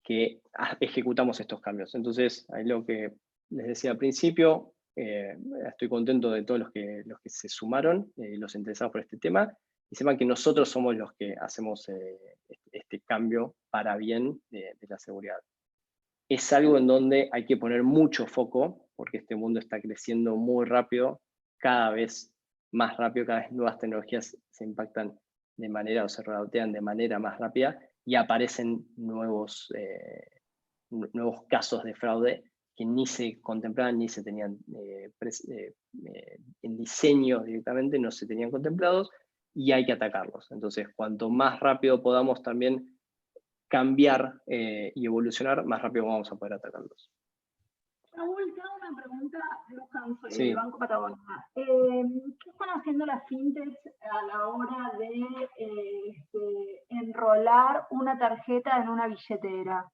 que ejecutamos estos cambios. Entonces, ahí lo que les decía al principio, estoy contento de todos los que se sumaron, los interesados por este tema, y sepan que nosotros somos los que hacemos este cambio para bien de la seguridad. Es algo en donde hay que poner mucho foco, porque este mundo está creciendo muy rápido, cada vez más rápido, cada vez nuevas tecnologías se impactan de manera o se rotean de manera más rápida, y aparecen nuevos casos de fraude que ni se contemplaban ni se tenían en diseño directamente, no se tenían contemplados, y hay que atacarlos. Entonces, cuanto más rápido podamos también cambiar y evolucionar, más rápido vamos a poder atacarlos. Raúl, te hago una pregunta, Luján, soy Sí. del Banco Patagonia. ¿Qué están haciendo las fintechs a la hora de enrolar una tarjeta en una billetera?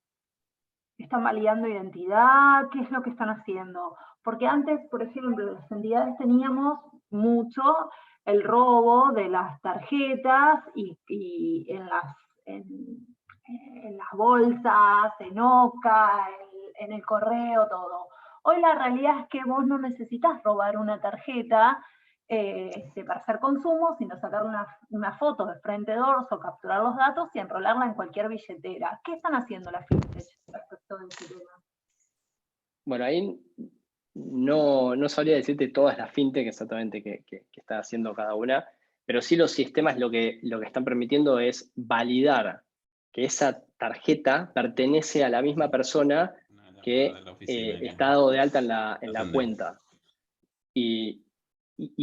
¿Están validando identidad? ¿Qué es lo que están haciendo? Porque antes, por ejemplo, las entidades teníamos mucho el robo de las tarjetas y en las bolsas, en OCA, en el correo, todo. Hoy la realidad es que vos no necesitas robar una tarjeta para hacer consumo, sino sacar una foto de frente dorso, capturar los datos y enrolarla en cualquier billetera. ¿Qué están haciendo las fintechs respecto de este tema? Bueno, ahí no sabría decirte todas las fintech exactamente que está haciendo cada una, pero sí los sistemas lo que están permitiendo es validar que esa tarjeta pertenece a la misma persona que está dado de alta en la cuenta. Y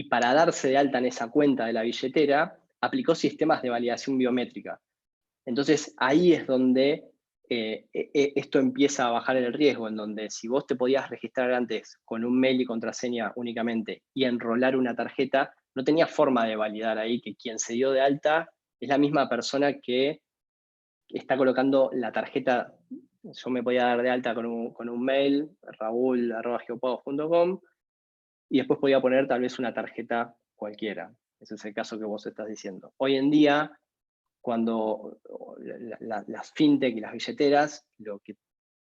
para darse de alta en esa cuenta de la billetera, aplicó sistemas de validación biométrica. Entonces ahí es donde esto empieza a bajar el riesgo, en donde si vos te podías registrar antes con un mail y contraseña únicamente y enrolar una tarjeta, no tenías forma de validar ahí que quien se dio de alta es la misma persona que está colocando la tarjeta. Yo me podía dar de alta con un mail, raul@geopagos.com, y después podía poner tal vez una tarjeta cualquiera. Ese es el caso que vos estás diciendo. Hoy en día, cuando las fintech y las billeteras lo que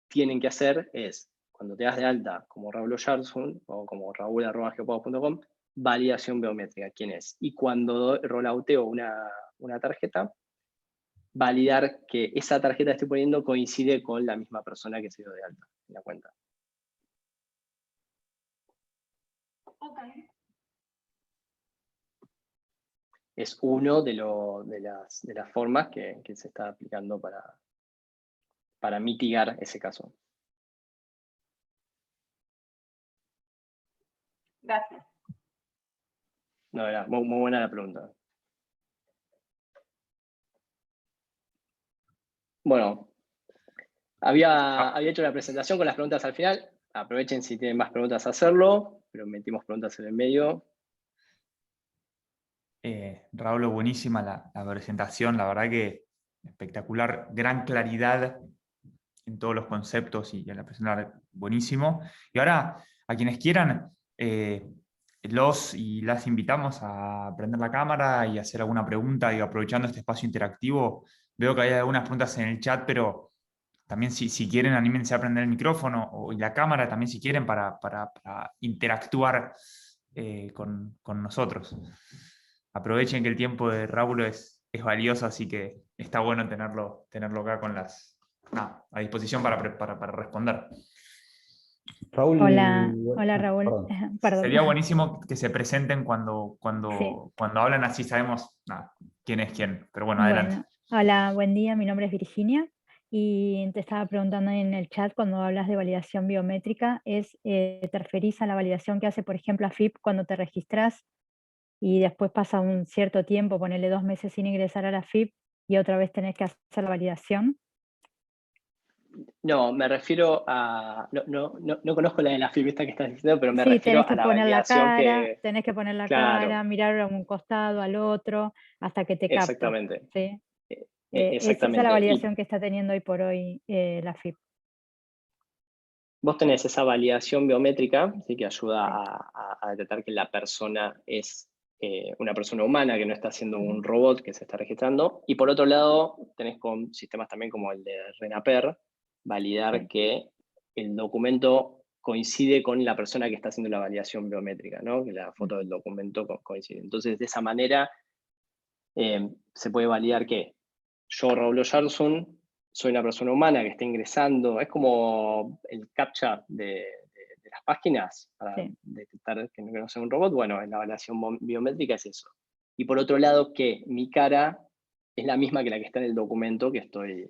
tienen que hacer es cuando te das de alta como Raúl Oyarzún o como raul@geopagos.com, validación biométrica, quién es. Y cuando rollouteo una tarjeta, validar que esa tarjeta que estoy poniendo coincide con la misma persona que se dio de alta en la cuenta. Ok. Es uno de las formas que se está aplicando para mitigar ese caso. Gracias. No, era muy buena la pregunta. Bueno, había hecho la presentación con las preguntas al final. Aprovechen si tienen más preguntas a hacerlo, pero metimos preguntas en el medio. Raúl, buenísima la presentación, la verdad que espectacular, gran claridad en todos los conceptos y en la presentación, buenísimo. Y ahora, a quienes quieran, los y las invitamos a prender la cámara y hacer alguna pregunta, y aprovechando este espacio interactivo, veo que hay algunas preguntas en el chat, pero también si quieren, anímense a prender el micrófono y la cámara también si quieren para interactuar con nosotros. Aprovechen que el tiempo de Raúl es valioso, así que está bueno tenerlo acá con a disposición para responder. Raúl, Hola Raúl. perdón. Perdón. Sería buenísimo que se presenten cuando Sí. hablan, así sabemos quién es quién. Pero bueno, adelante. Bueno, hola, buen día, mi nombre es Virginia y te estaba preguntando en el chat cuando hablas de validación biométrica, ¿te referís a la validación que hace, por ejemplo, AFIP cuando te registras y después pasa un cierto tiempo, ponele 2 meses sin ingresar a la AFIP y otra vez tenés que hacer la validación? No, me refiero a... No conozco la de la FIP esta que estás diciendo, pero me Sí, refiero tenés que a la poner la validación cara, que... tenés que poner la Claro, cara, mirar a un costado, al otro, hasta que te capta. exactamente. ¿Sí? Es esa la Exactamente. validación que está teniendo hoy por hoy la AFIP. Vos tenés esa validación biométrica, ¿sí? Que ayuda Sí. a detectar que la persona es una persona humana, que no está siendo un robot que se está registrando. Y por otro lado, tenés con sistemas también como el de RENAPER, validar Sí. que el documento coincide con la persona que está haciendo la validación biométrica, ¿no? Que la foto del documento coincide. Entonces, de esa manera se puede validar que yo, Raúl Oyarzún, soy una persona humana que está ingresando. Es como el captcha de las páginas para Sí. detectar que no sea un robot. Bueno, en la validación biométrica es eso. Y por otro lado, que mi cara es la misma que la que está en el documento que estoy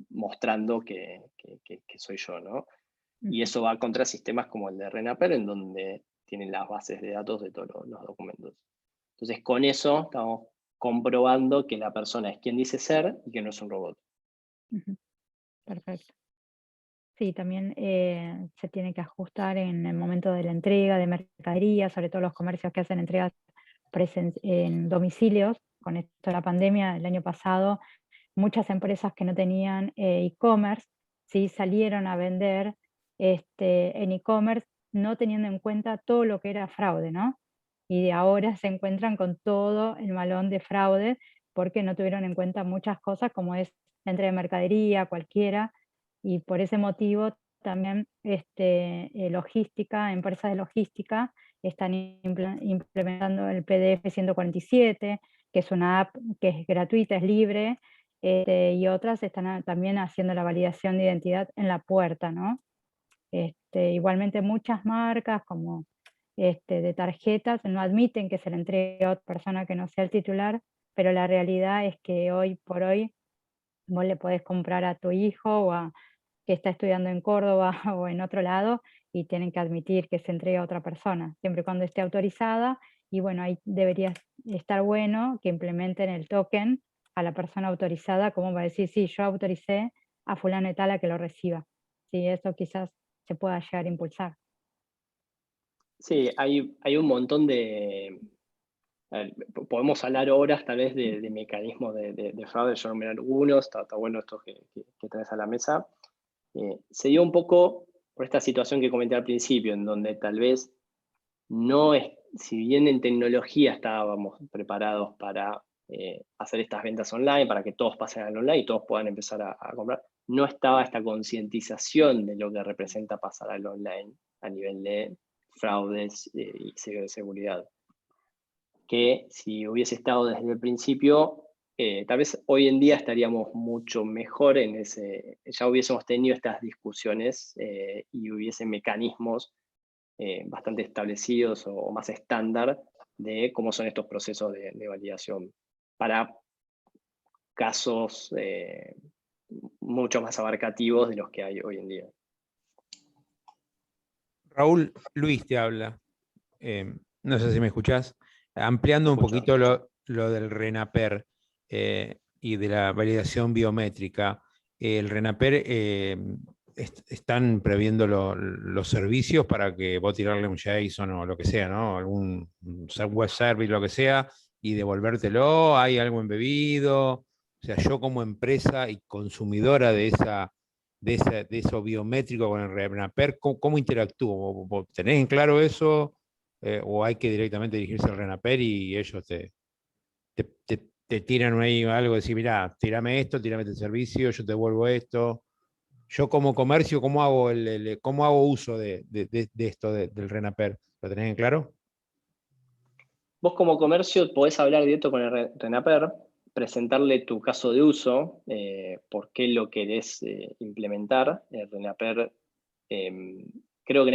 mostrando que soy yo, ¿no? Y eso va contra sistemas como el de RENAPER, en donde tienen las bases de datos de todos los documentos. Entonces, con eso estamos comprobando que la persona es quien dice ser y que no es un robot. Perfecto. Sí, también se tiene que ajustar en el momento de la entrega de mercadería, sobre todo los comercios que hacen entregas en domicilios. Con esto de la pandemia, el año pasado, muchas empresas que no tenían e-commerce, sí salieron a vender en e-commerce, no teniendo en cuenta todo lo que era fraude, ¿no? Y ahora se encuentran con todo el malón de fraude porque no tuvieron en cuenta muchas cosas como es la entrega de mercadería, cualquiera, y por ese motivo también logística, empresas de logística están implementando el PDF 147, que es una app que es gratuita, es libre, y otras están también haciendo la validación de identidad en la puerta, ¿no? Igualmente muchas marcas como de tarjetas no admiten que se le entregue a otra persona que no sea el titular, pero la realidad es que hoy por hoy vos le podés comprar a tu hijo o a que está estudiando en Córdoba o en otro lado y tienen que admitir que se entrega a otra persona, siempre y cuando esté autorizada. Y bueno, ahí debería estar bueno que implementen el token a la persona autorizada, como va a decir, sí, yo autoricé a fulano y tal a que lo reciba. Sí, eso quizás se pueda llegar a impulsar. Sí, hay un montón de... podemos hablar horas tal vez de mecanismos de fraude. Yo nombré algunos, está bueno esto que traes a la mesa. Se dio un poco por esta situación que comenté al principio, en donde tal vez no es, si bien en tecnología estábamos preparados para hacer estas ventas online para que todos pasen al online y todos puedan empezar a comprar. No estaba esta concientización de lo que representa pasar al online a nivel de fraudes y ciberseguridad. Que si hubiese estado desde el principio, tal vez hoy en día estaríamos mucho mejor en ya hubiésemos tenido estas discusiones y hubiese mecanismos bastante establecidos o más estándar de cómo son estos procesos de validación para casos mucho más abarcativos de los que hay hoy en día. Raúl, Luis te habla. No sé si me escuchás. Ampliando un poquito lo del RENAPER y de la validación biométrica. El RENAPER están previendo los servicios para que vos tirarle un JSON o lo que sea, ¿no? Algún web service, lo que sea, y devolvértelo. ¿Hay algo embebido? O sea, yo como empresa y consumidora de eso biométrico con el RENAPER, ¿cómo interactúo? ¿Vos tenés en claro eso? ¿O hay que directamente dirigirse al RENAPER y ellos te tiran ahí algo, decir, mirá, tirame esto, tirame este servicio, yo te devuelvo esto? Yo como comercio, ¿cómo hago, cómo hago uso de esto del RENAPER? ¿Lo tenés en claro? Vos como comercio podés hablar directo con el RENAPER, presentarle tu caso de uso, por qué lo querés implementar. El RENAPER, creo que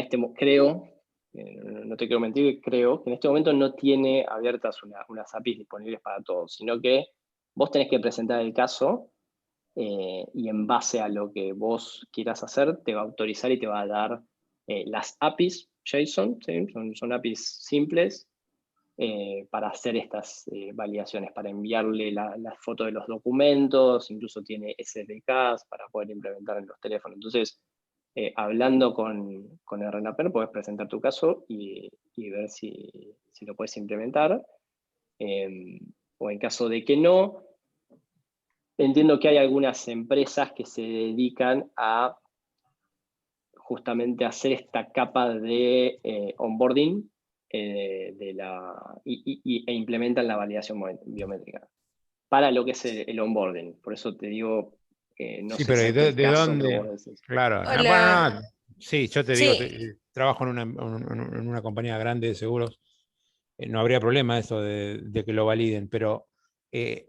no te quiero mentir, creo que en este momento no tiene abiertas unas APIs disponibles para todos, sino que vos tenés que presentar el caso y en base a lo que vos quieras hacer, te va a autorizar y te va a dar las APIs JSON, ¿sí? Son APIs simples para hacer estas validaciones, para enviarle la foto de los documentos, incluso tiene SDKs para poder implementar en los teléfonos. Entonces, hablando con el RENAPER, puedes presentar tu caso y ver si lo puedes implementar. O en caso de que no, entiendo que hay algunas empresas que se dedican a justamente hacer esta capa de onboarding e implementan la validación biométrica para lo que es el onboarding. Por eso te digo, no Sí, sé pero si es el ¿de caso que dónde? vos decís. Claro. Hola. Bueno, no, sí, yo te digo, Sí, trabajo en una compañía grande de seguros. No habría problema eso de que lo validen, pero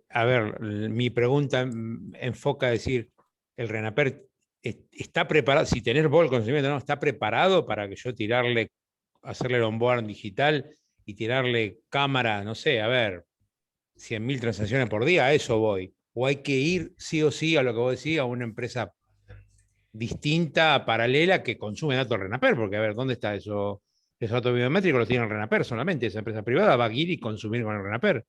a ver, mi pregunta enfoca a decir, el RENAPER está preparado, si tenés vos el conocimiento, ¿no? ¿Está preparado para que yo hacerle el onboard digital y tirarle cámara, no sé, a ver, 100.000 transacciones por día? A eso voy. ¿O hay que ir sí o sí a lo que vos decís, a una empresa distinta, paralela, que consume datos RENAPER? Porque, a ver, ¿dónde está eso? Esos datos biométricos los tiene el RENAPER solamente. Esa empresa privada va a ir y consumir con el RENAPER.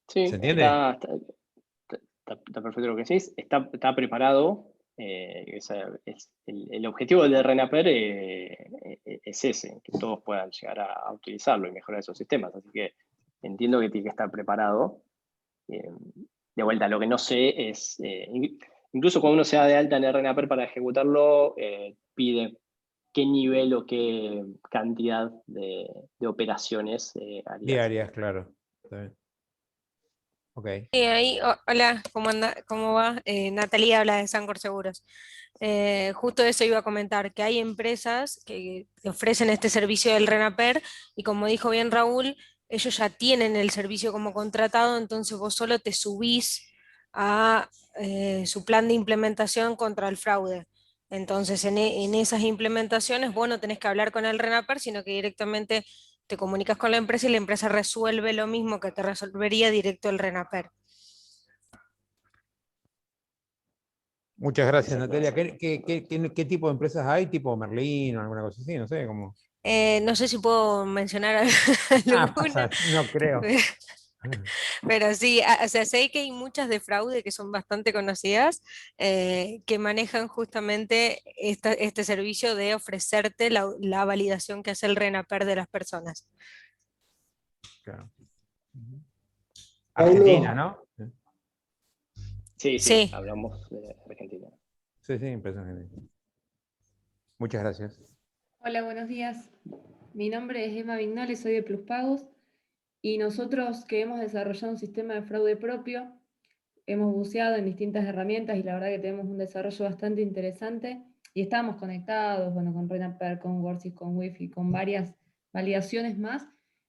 Sí, ¿Se entiende? está perfecto lo que decís. Está preparado. El objetivo del RENAPER es ese, que todos puedan llegar a utilizarlo y mejorar esos sistemas. Así que entiendo que tiene que estar preparado. De vuelta, lo que no sé es, incluso cuando uno se da de alta en el RENAPER para ejecutarlo, pide qué nivel o qué cantidad de operaciones harías. Diarias, claro. Está bien. Ok. ahí, hola, ¿cómo anda? ¿Cómo va? Natalia habla de Sancor Seguros. Justo eso iba a comentar, que hay empresas que ofrecen este servicio del RENAPER y como dijo bien Raúl, ellos ya tienen el servicio como contratado, entonces vos solo te subís a su plan de implementación contra el fraude. Entonces, en esas implementaciones, vos no tenés que hablar con el RENAPER, sino que directamente te comunicas con la empresa y la empresa resuelve lo mismo que te resolvería directo el RENAPER. Muchas gracias, Exacto. Natalia. ¿Qué tipo de empresas hay? ¿Tipo Merlin o alguna cosa así? No sé, cómo. No sé si puedo mencionar Ah, alguna, pasa, no creo. pero sí, o sea, sé que hay muchas de fraude que son bastante conocidas que manejan justamente este servicio de ofrecerte la validación que hace el RENAPER de las personas. Claro. Paulo. Argentina, ¿no? Sí, Sí. hablamos de Argentina. Sí, empresa argentina. Muchas gracias. Hola, buenos días. Mi nombre es Emma Vignole, soy de Plus Pagos. Y nosotros que hemos desarrollado un sistema de fraude propio, hemos buceado en distintas herramientas y la verdad que tenemos un desarrollo bastante interesante y estamos conectados, bueno, con RENAPER, con WordSys, con Wi-Fi, con varias validaciones más.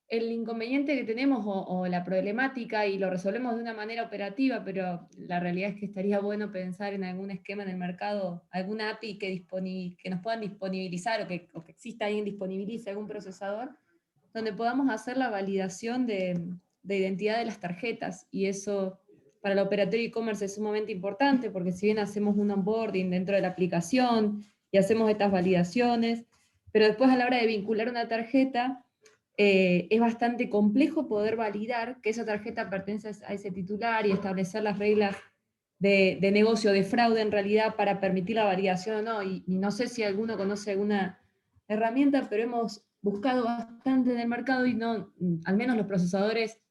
El inconveniente que tenemos o la problemática, y lo resolvemos de una manera operativa, pero la realidad es que estaría bueno pensar en algún esquema en el mercado, alguna API que nos puedan disponibilizar o que exista alguien disponibilice algún procesador, donde podamos hacer la validación de identidad de las tarjetas, y eso para el operatorio e-commerce es sumamente importante, porque si bien hacemos un onboarding dentro de la aplicación y hacemos estas validaciones, pero después a la hora de vincular una tarjeta, es bastante complejo poder validar que esa tarjeta pertenece a ese titular y establecer las reglas de negocio, de fraude en realidad, para permitir la validación o no. Y no sé si alguno conoce alguna herramienta, pero hemos buscado bastante en el mercado y no, al menos los procesadores,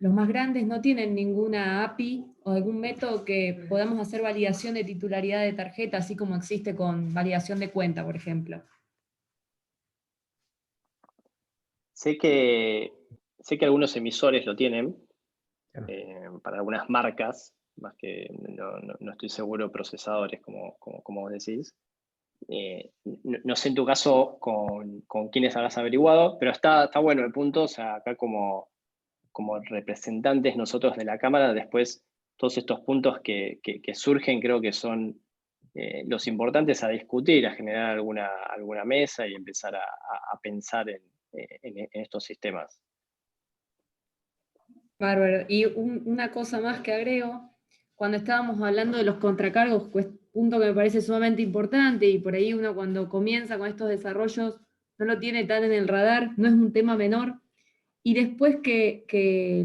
los más grandes, no tienen ninguna API o algún método que podamos hacer validación de titularidad de tarjeta, así como existe con validación de cuenta, por ejemplo. Sé que algunos emisores lo tienen, para algunas marcas, más que no estoy seguro procesadores, como vos decís. No sé en tu caso con quiénes habrás averiguado, pero está bueno el punto. O sea, acá como representantes nosotros de la Cámara, después todos estos puntos que surgen creo que son los importantes a discutir, a generar alguna mesa y empezar a pensar en estos sistemas. Bárbaro. Y una cosa más que agrego, cuando estábamos hablando de los contracargos, pues, punto que me parece sumamente importante, y por ahí uno cuando comienza con estos desarrollos no lo tiene tan en el radar, no es un tema menor, y después que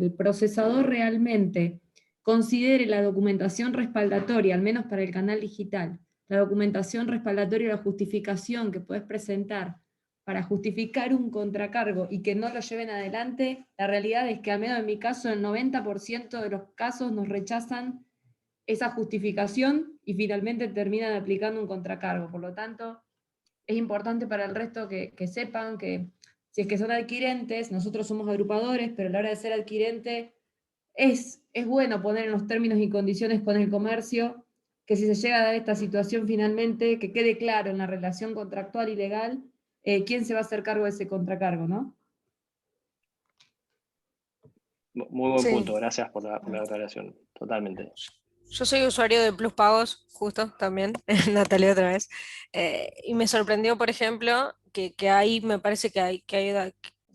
el procesador realmente considere la documentación respaldatoria, al menos para el canal digital, la documentación respaldatoria y la justificación que puedes presentar para justificar un contracargo y que no lo lleven adelante, la realidad es que, al menos en mi caso, el 90% de los casos nos rechazan esa justificación y finalmente terminan aplicando un contracargo. Por lo tanto, es importante para el resto que sepan que si es que son adquirentes, nosotros somos agrupadores, pero a la hora de ser adquirente es bueno poner en los términos y condiciones con el comercio que si se llega a dar esta situación finalmente, que quede claro en la relación contractual y legal quién se va a hacer cargo de ese contracargo, ¿no? Muy buen Sí. punto, gracias por la aclaración, totalmente. Yo soy usuario de Plus Pagos, justo también, Natalia otra vez, y me sorprendió, por ejemplo, que ahí me parece que hay,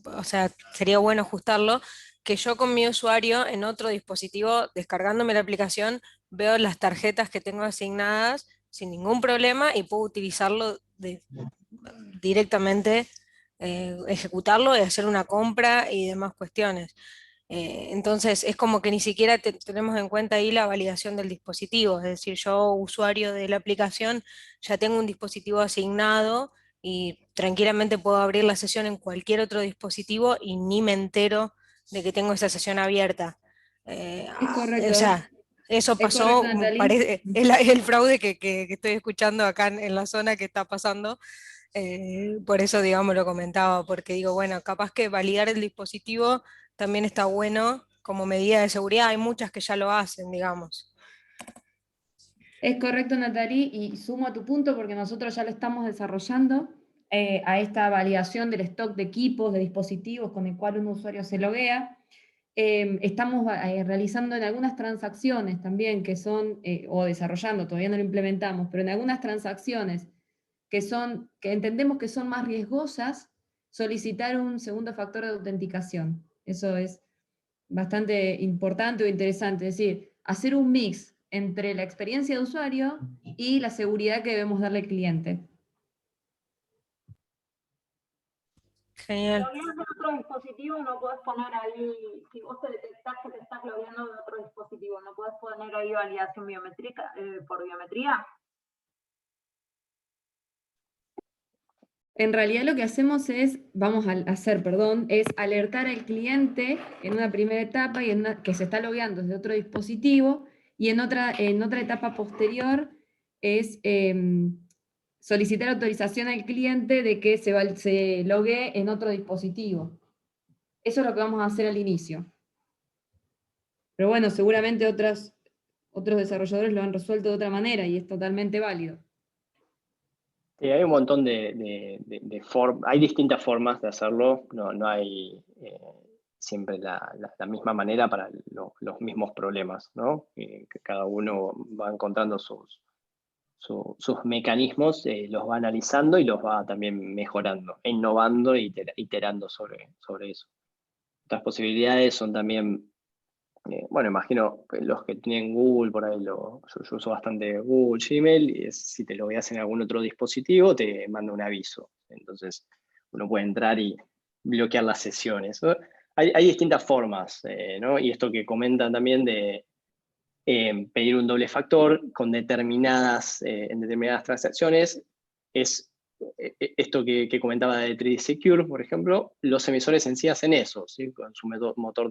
o sea, sería bueno ajustarlo, que yo con mi usuario en otro dispositivo, descargándome la aplicación, veo las tarjetas que tengo asignadas sin ningún problema y puedo utilizarlo directamente, ejecutarlo y hacer una compra y demás cuestiones. Entonces es como que ni siquiera tenemos en cuenta ahí la validación del dispositivo, es decir, yo usuario de la aplicación ya tengo un dispositivo asignado y tranquilamente puedo abrir la sesión en cualquier otro dispositivo y ni me entero de que tengo esa sesión abierta. Es correcto. O sea, eso Es pasó, correcto, Natalie. es el fraude que estoy escuchando acá en la zona que está pasando. Por eso, digamos, lo comentaba, porque digo, bueno, capaz que validar el dispositivo también está bueno como medida de seguridad. Hay muchas que ya lo hacen, digamos. Es correcto, Natalie, y sumo a tu punto porque nosotros ya lo estamos desarrollando a esta validación del stock de equipos, de dispositivos con el cual un usuario se loguea. Estamos realizando en algunas transacciones también que son, o desarrollando, todavía no lo implementamos, pero en algunas transacciones que entendemos que son más riesgosas, solicitar un segundo factor de autenticación. Eso es bastante importante o interesante, es decir, hacer un mix entre la experiencia de usuario y la seguridad que debemos darle al cliente. Genial. Si logueas de otro dispositivo, no podés poner ahí, si vos te detectás que te estás logueando de otro dispositivo, no podés poner ahí validación biométrica por biometría. En realidad lo que hacemos es, es alertar al cliente en una primera etapa y que se está logueando desde otro dispositivo, y en otra etapa posterior es solicitar autorización al cliente de que se loguee en otro dispositivo. Eso es lo que vamos a hacer al inicio. Pero bueno, seguramente otros desarrolladores lo han resuelto de otra manera y es totalmente válido. Hay un montón de formas, hay distintas formas de hacerlo, no hay siempre la misma manera para los mismos problemas, ¿no? Que cada uno va encontrando sus mecanismos, los va analizando y los va también mejorando, innovando e iterando sobre eso. Otras posibilidades son también, bueno, imagino que los que tienen Google, por ahí yo uso bastante Google Gmail, y si te lo veas en algún otro dispositivo, te manda un aviso. Entonces, uno puede entrar y bloquear las sesiones. Hay distintas formas, ¿no? Y esto que comentan también de pedir un doble factor con en determinadas transacciones, es esto que comentaba de 3D Secure, por ejemplo, los emisores en sí hacen eso, ¿sí? Con su motor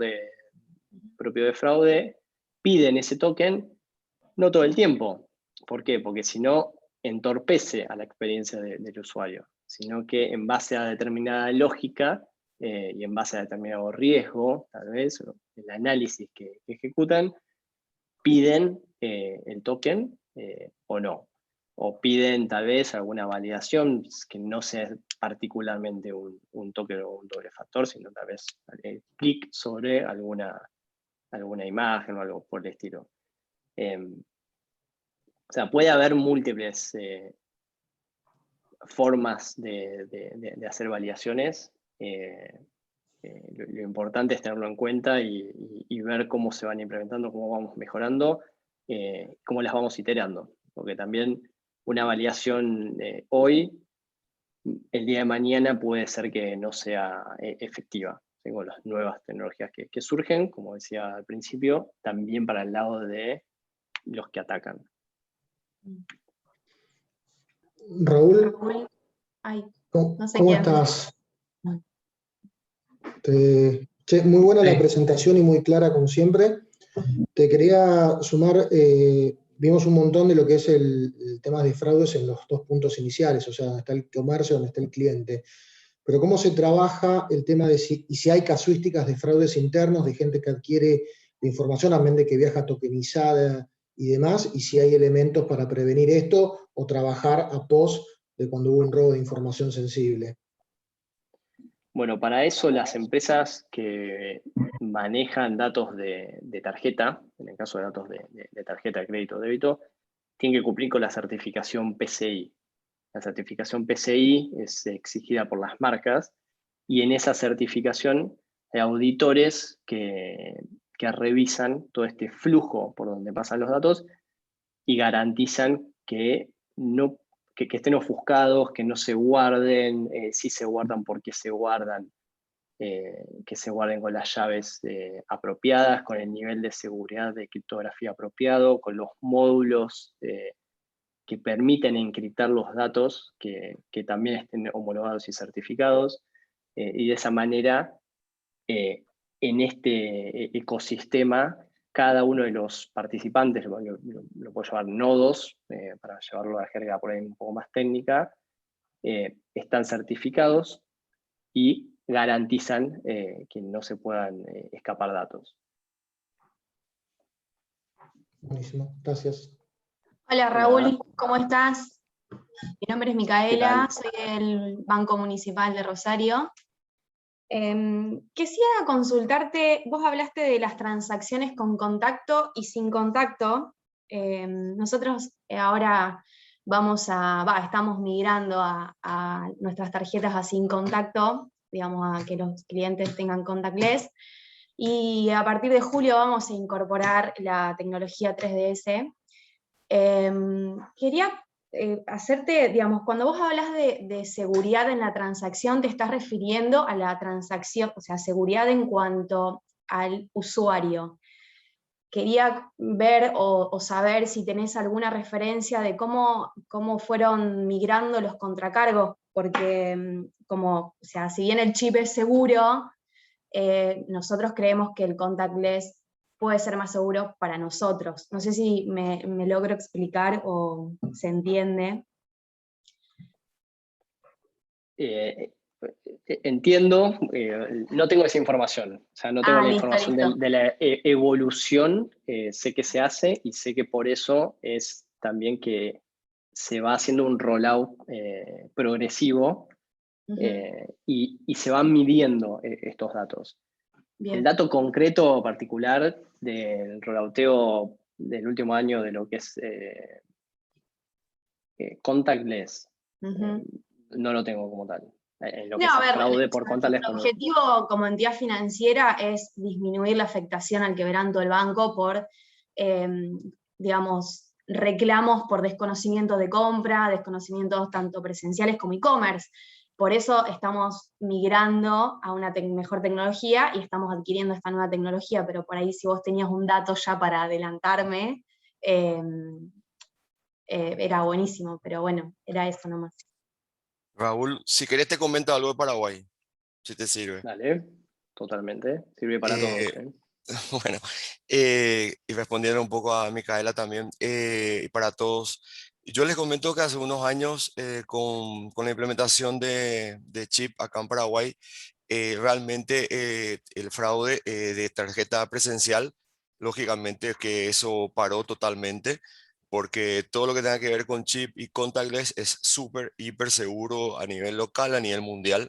propio de fraude, piden ese token, no todo el tiempo. ¿Por qué? Porque si no, entorpece a la experiencia del usuario, sino que en base a determinada lógica y en base a determinado riesgo, tal vez, el análisis que ejecutan, piden el token o no. O piden tal vez alguna validación que no sea particularmente un token o un doble factor, sino tal vez clic sobre alguna imagen o algo por el estilo. O sea, puede haber múltiples formas de hacer validaciones. Lo importante es tenerlo en cuenta y ver cómo se van implementando, cómo vamos mejorando, cómo las vamos iterando. Porque también una validación hoy, el día de mañana puede ser que no sea efectiva. Tengo las nuevas tecnologías que surgen, como decía al principio, también para el lado de los que atacan. Raúl, Ay, ¿cómo, no sé cómo quién. estás? Muy buena la presentación y muy clara como siempre. Te quería sumar, vimos un montón de lo que es el tema de fraudes en los dos puntos iniciales, o sea, donde está el comercio, donde está el cliente. Pero cómo se trabaja el tema de si hay casuísticas de fraudes internos, de gente que adquiere la información, a de que viaja tokenizada y demás, y si hay elementos para prevenir esto o trabajar a pos de cuando hubo un robo de información sensible. Bueno, para eso las empresas que manejan datos de tarjeta, en el caso de datos de tarjeta de crédito o débito, tienen que cumplir con la certificación PCI. La certificación PCI es exigida por las marcas y en esa certificación hay auditores que revisan todo este flujo por donde pasan los datos y garantizan que estén ofuscados, que no se guarden, si se guardan, por qué se guardan, que se guarden con las llaves apropiadas, con el nivel de seguridad de criptografía apropiado, con los módulos que permiten encriptar los datos, que también estén homologados y certificados, y de esa manera, en este ecosistema, cada uno de los participantes, lo puedo llamar nodos, para llevarlo a la jerga por ahí un poco más técnica, están certificados y garantizan que no se puedan escapar datos. Buenísimo, gracias. Hola Raúl, ¿cómo estás? Mi nombre es Micaela, ¿Qué tal? soy del Banco Municipal de Rosario. Quisiera consultarte, vos hablaste de las transacciones con contacto y sin contacto. Nosotros ahora estamos migrando a nuestras tarjetas a sin contacto, digamos, a que los clientes tengan contactless, y a partir de julio vamos a incorporar la tecnología 3DS. Quería hacerte, digamos, cuando vos hablas de seguridad en la transacción, te estás refiriendo a la transacción, o sea, seguridad en cuanto al usuario. Quería ver o saber si tenés alguna referencia de cómo fueron migrando los contracargos, porque o sea, si bien el chip es seguro, nosotros creemos que el contactless puede ser más seguro para nosotros. No sé si me logro explicar o se entiende. entiendo, no tengo esa información, o sea, no tengo la listo, información listo. de la evolución, sé que se hace y sé que por eso es también que se va haciendo un rollout progresivo y se van midiendo estos datos. Bien. El dato concreto particular del rollouteo del último año de lo que es contactless, no lo tengo como tal. Lo que No, a es ver, fraude por contactless. nuestro objetivo como entidad financiera es disminuir la afectación al quebranto del banco por, digamos, reclamos por desconocimiento de compra, desconocimientos tanto presenciales como e-commerce. Por eso estamos migrando a una mejor tecnología y estamos adquiriendo esta nueva tecnología, pero por ahí si vos tenías un dato ya para adelantarme, era buenísimo, pero bueno, era eso nomás. Raúl, si querés te comento algo de Paraguay, si te sirve. Dale, totalmente, sirve para todos. Bueno, y respondiendo un poco a Micaela también, y para todos, yo les comento que hace unos años con la implementación de chip acá en Paraguay, realmente el fraude de tarjeta presencial, lógicamente que eso paró totalmente, porque todo lo que tenga que ver con chip y contactless es súper, hiper seguro a nivel local, a nivel mundial.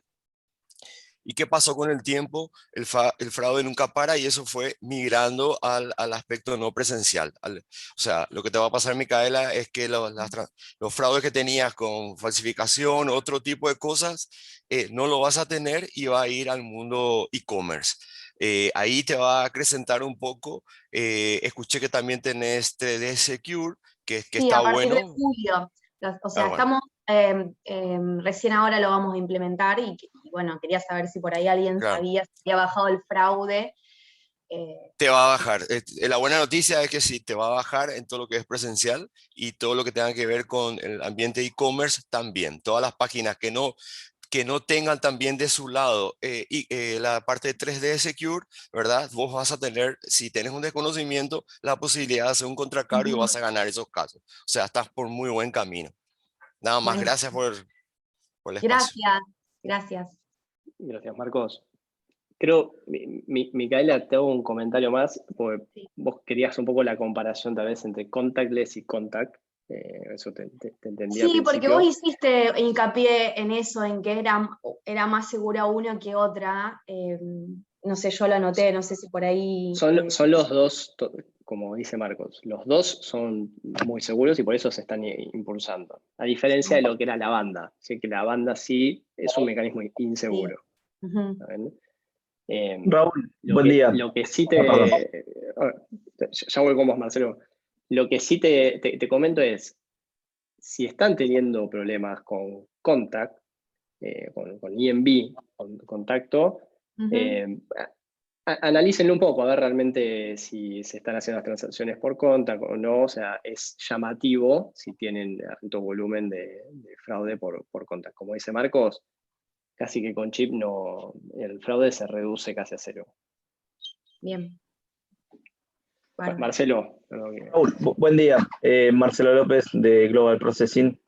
¿Y qué pasó con el tiempo? El fraude nunca para y eso fue migrando al aspecto no presencial. O sea, lo que te va a pasar, Micaela, es que los fraudes que tenías con falsificación, otro tipo de cosas, no lo vas a tener y va a ir al mundo e-commerce. Ahí te va a acrecentar un poco. Escuché que también tenés 3D Secure, que Sí, está a partir de bueno. julio. O sea, Bueno, estamos, recién ahora lo vamos a implementar y bueno, quería saber si por ahí alguien claro. sabía si había bajado el fraude. Te va a bajar. La buena noticia es que sí, te va a bajar en todo lo que es presencial y todo lo que tenga que ver con el ambiente e-commerce también. Todas las páginas que no tengan también de su lado la parte de 3D Secure, ¿verdad? Vos vas a tener, si tienes un desconocimiento, la posibilidad de hacer un contracargo y vas a ganar esos casos. O sea, estás por muy buen camino. Nada más, Buenísimo. gracias por el espacio. Gracias, gracias. Gracias, Marcos. Creo, Micaela, te hago un comentario más, porque vos querías un poco la comparación tal vez entre contactless y contact. Eso te entendí al Sí, porque vos principio. hiciste hincapié en eso, en que era más segura uno que otra. No sé, yo lo anoté, no sé si por ahí... Son los dos, como dice Marcos, los dos son muy seguros y por eso se están impulsando. A diferencia de lo que era la banda. Así que la banda sí es un mecanismo inseguro. Raúl, buen día. Lo que sí Perdón. ya voy con vos, Marcelo. Lo que sí te comento es, si están teniendo problemas con contact, con EMB, con contacto, analícenlo un poco, a ver realmente si se están haciendo las transacciones por contact o no. O sea, es llamativo si tienen alto volumen de fraude por contact. Como dice Marcos, casi que con chip el fraude se reduce casi a cero. Bien. Marcelo. Raúl, buen día. Marcelo López de Global Processing.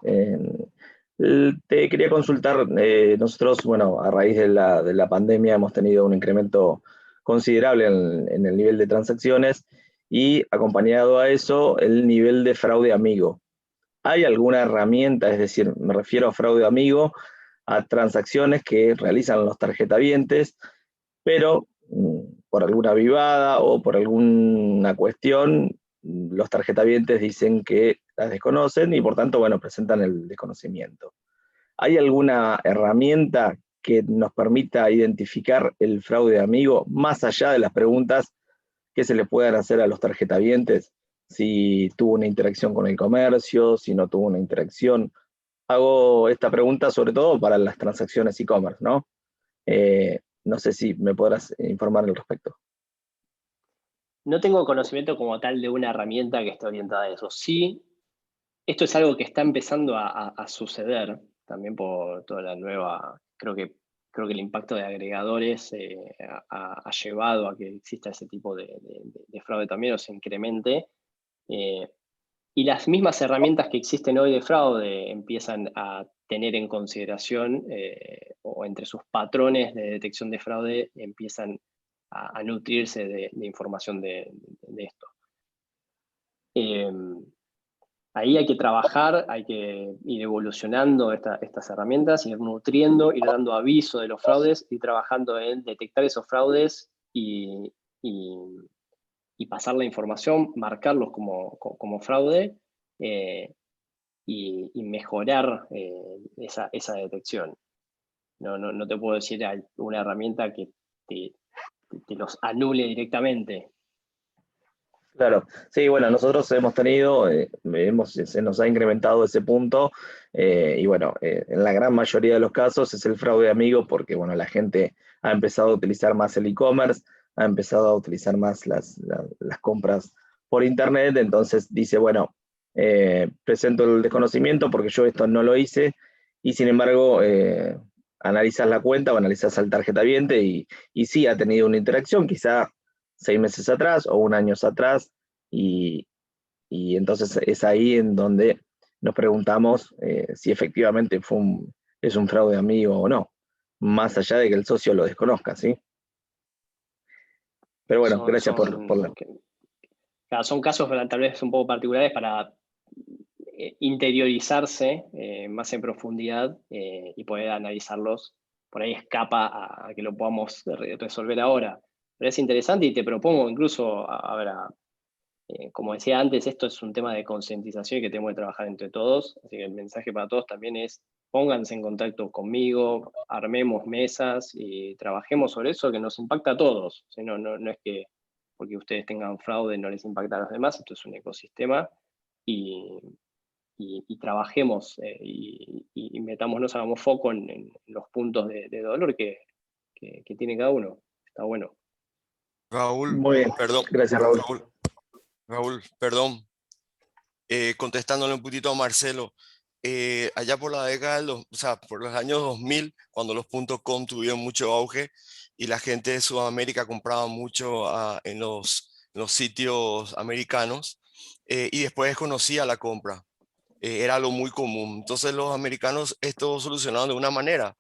Te quería consultar, nosotros, bueno, a raíz de la pandemia hemos tenido un incremento considerable en el nivel de transacciones y acompañado a eso el nivel de fraude amigo. ¿Hay alguna herramienta, es decir, me refiero a fraude amigo, a transacciones que realizan los tarjetavientes, pero por alguna avivada o por alguna cuestión, los tarjetavientes dicen que las desconocen y por tanto, bueno, presentan el desconocimiento? ¿Hay alguna herramienta que nos permita identificar el fraude amigo, más allá de las preguntas que se le puedan hacer a los tarjetavientes? Si tuvo una interacción con el comercio, si no tuvo una interacción. Hago esta pregunta sobre todo para las transacciones e-commerce, ¿no? No sé si me podrás informar al respecto. No tengo conocimiento como tal de una herramienta que esté orientada a eso. Sí, esto es algo que está empezando a suceder, también por toda la nueva, creo que el impacto de agregadores ha llevado a que exista ese tipo de fraude también, o se incremente. Y Y las mismas herramientas que existen hoy de fraude empiezan a tener en consideración, o entre sus patrones de detección de fraude, empiezan a nutrirse de información de esto. Ahí hay que trabajar, hay que ir evolucionando estas herramientas, ir nutriendo, ir dando aviso de los fraudes, ir trabajando en detectar esos fraudes y pasar la información, marcarlos como fraude, y mejorar esa detección. No te puedo decir hay una herramienta que te los anule directamente. Claro, sí, bueno, nosotros hemos tenido, se nos ha incrementado ese punto, y bueno, en la gran mayoría de los casos es el fraude amigo porque, bueno, la gente ha empezado a utilizar más el e-commerce, ha empezado a utilizar más las compras por internet, entonces dice, bueno, presento el desconocimiento porque yo esto no lo hice, y sin embargo, analizas la cuenta o analizas al tarjetaviente y sí ha tenido una interacción, quizá 6 meses atrás o un año atrás, y entonces es ahí en donde nos preguntamos si efectivamente es un fraude amigo o no, más allá de que el socio lo desconozca, ¿sí? Pero bueno, gracias por la... Son casos tal vez un poco particulares para interiorizarse más en profundidad y poder analizarlos. Por ahí escapa a que lo podamos resolver ahora. Pero es interesante y te propongo incluso, como decía antes, esto es un tema de concientización y que tenemos que trabajar entre todos. Así que el mensaje para todos también es: pónganse en contacto conmigo, armemos mesas y trabajemos sobre eso que nos impacta a todos. O sea, no es que porque ustedes tengan fraude no les impacta a los demás, esto es un ecosistema y trabajemos y metámonos, hagamos foco en los puntos de dolor que tiene cada uno. Está bueno. Raúl, Muy bien, perdón. gracias, Raúl. Raúl, perdón. Contestándole un poquito a Marcelo, allá por la década, o sea, por los años 2000, cuando los .com tuvieron mucho auge y la gente de Sudamérica compraba mucho en los sitios americanos, y después desconocía la compra. Era lo muy común. Entonces los americanos esto solucionaron de una manera,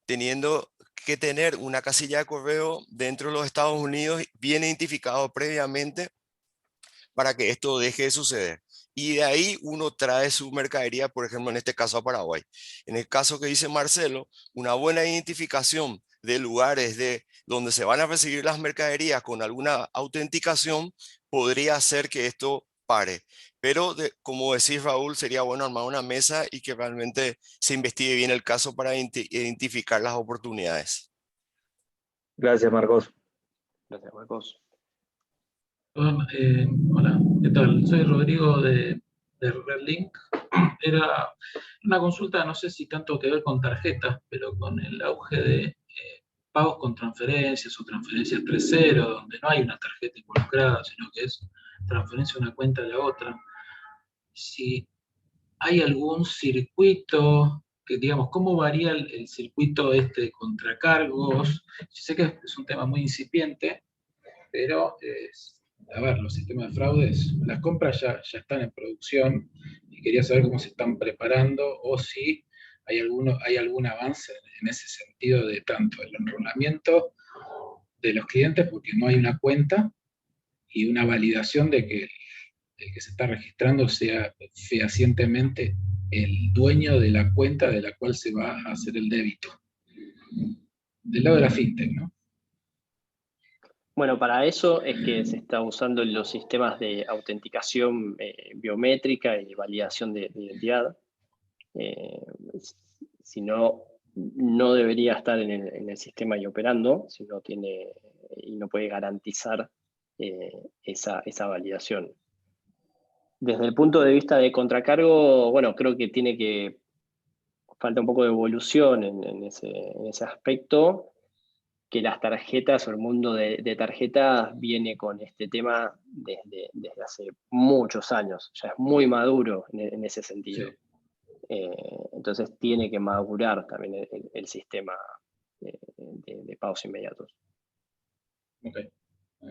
teniendo que tener una casilla de correo dentro de los Estados Unidos bien identificado previamente para que esto deje de suceder. Y de ahí uno trae su mercadería, por ejemplo, en este caso a Paraguay. En el caso que dice Marcelo, una buena identificación de lugares donde se van a recibir las mercaderías con alguna autenticación podría hacer que esto pare. Pero, como decís, Raúl, sería bueno armar una mesa y que realmente se investigue bien el caso para identificar las oportunidades. Gracias, Marcos. Gracias, Marcos. Hola, ¿qué tal? Soy Rodrigo de RedLink. Era una consulta, no sé si tanto que ver con tarjetas, pero con el auge de pagos con transferencias o transferencias 3.0, donde no hay una tarjeta involucrada, sino que es transferencia de una cuenta a la otra. Si hay algún circuito, que digamos, ¿cómo varía el circuito este de contracargos? Yo sé que es un tema muy incipiente, pero a ver, los sistemas de fraudes, las compras ya están en producción y quería saber cómo se están preparando o si hay algún avance en ese sentido de tanto el enrolamiento de los clientes, porque no hay una cuenta, y una validación de que el que se está registrando sea fehacientemente el dueño de la cuenta de la cual se va a hacer el débito. Del lado de la fintech, ¿no? Bueno, para eso es que se está usando los sistemas de autenticación biométrica y validación de identidad. Si no, no debería estar en el sistema y operando, si no tiene y no puede garantizar esa validación. Desde el punto de vista de contracargo, bueno, creo que falta un poco de evolución en ese aspecto, que las tarjetas o el mundo de tarjetas viene con este tema desde hace muchos años, ya es muy maduro en ese sentido. Sí. Entonces tiene que madurar también el sistema de pagos inmediatos. Ok,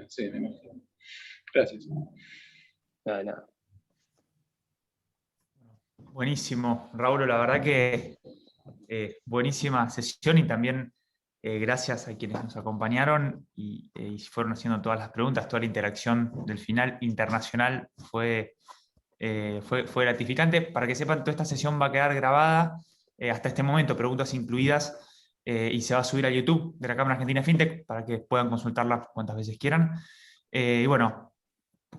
sí, me imagino. Gracias. Nada. Buenísimo, Raúl, la verdad que buenísima sesión y también gracias a quienes nos acompañaron y fueron haciendo todas las preguntas, toda la interacción del final internacional fue gratificante. Para que sepan, toda esta sesión va a quedar grabada hasta este momento, preguntas incluidas, y se va a subir a YouTube de la Cámara Argentina FinTech para que puedan consultarla cuantas veces quieran. Y bueno,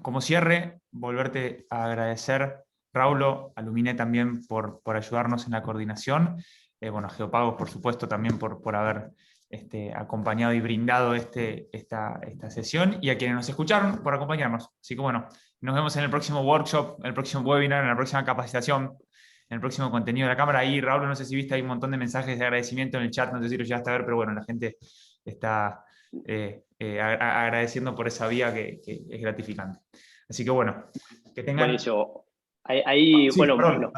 como cierre, volverte a agradecer, Raulo, a Luminé también por ayudarnos en la coordinación, bueno, a Geopagos, por supuesto, también por haber acompañado y brindado esta sesión, y a quienes nos escucharon por acompañarnos. Así que bueno, nos vemos en el próximo workshop, en el próximo webinar, en la próxima capacitación, en el próximo contenido de la cámara. Ahí, Raúl, no sé si viste, hay un montón de mensajes de agradecimiento en el chat, no sé si lo llegaste a ver, pero bueno, la gente está agradeciendo por esa vía que es gratificante. Así que bueno, que tengan... Buenísimo. Ahí, Sí, bueno, perdón,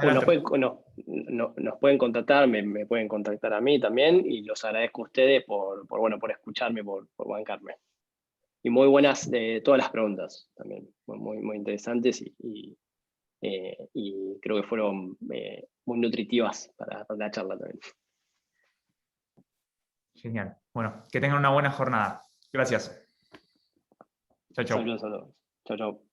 nos pueden contactar, me pueden contactar a mí también, y los agradezco a ustedes por escucharme, por bancarme. Y muy buenas todas las preguntas también, muy interesantes y creo que fueron muy nutritivas para la charla también. Genial. Bueno, que tengan una buena jornada. Gracias. Chao, chao. Saludos a todos. Chao, chao.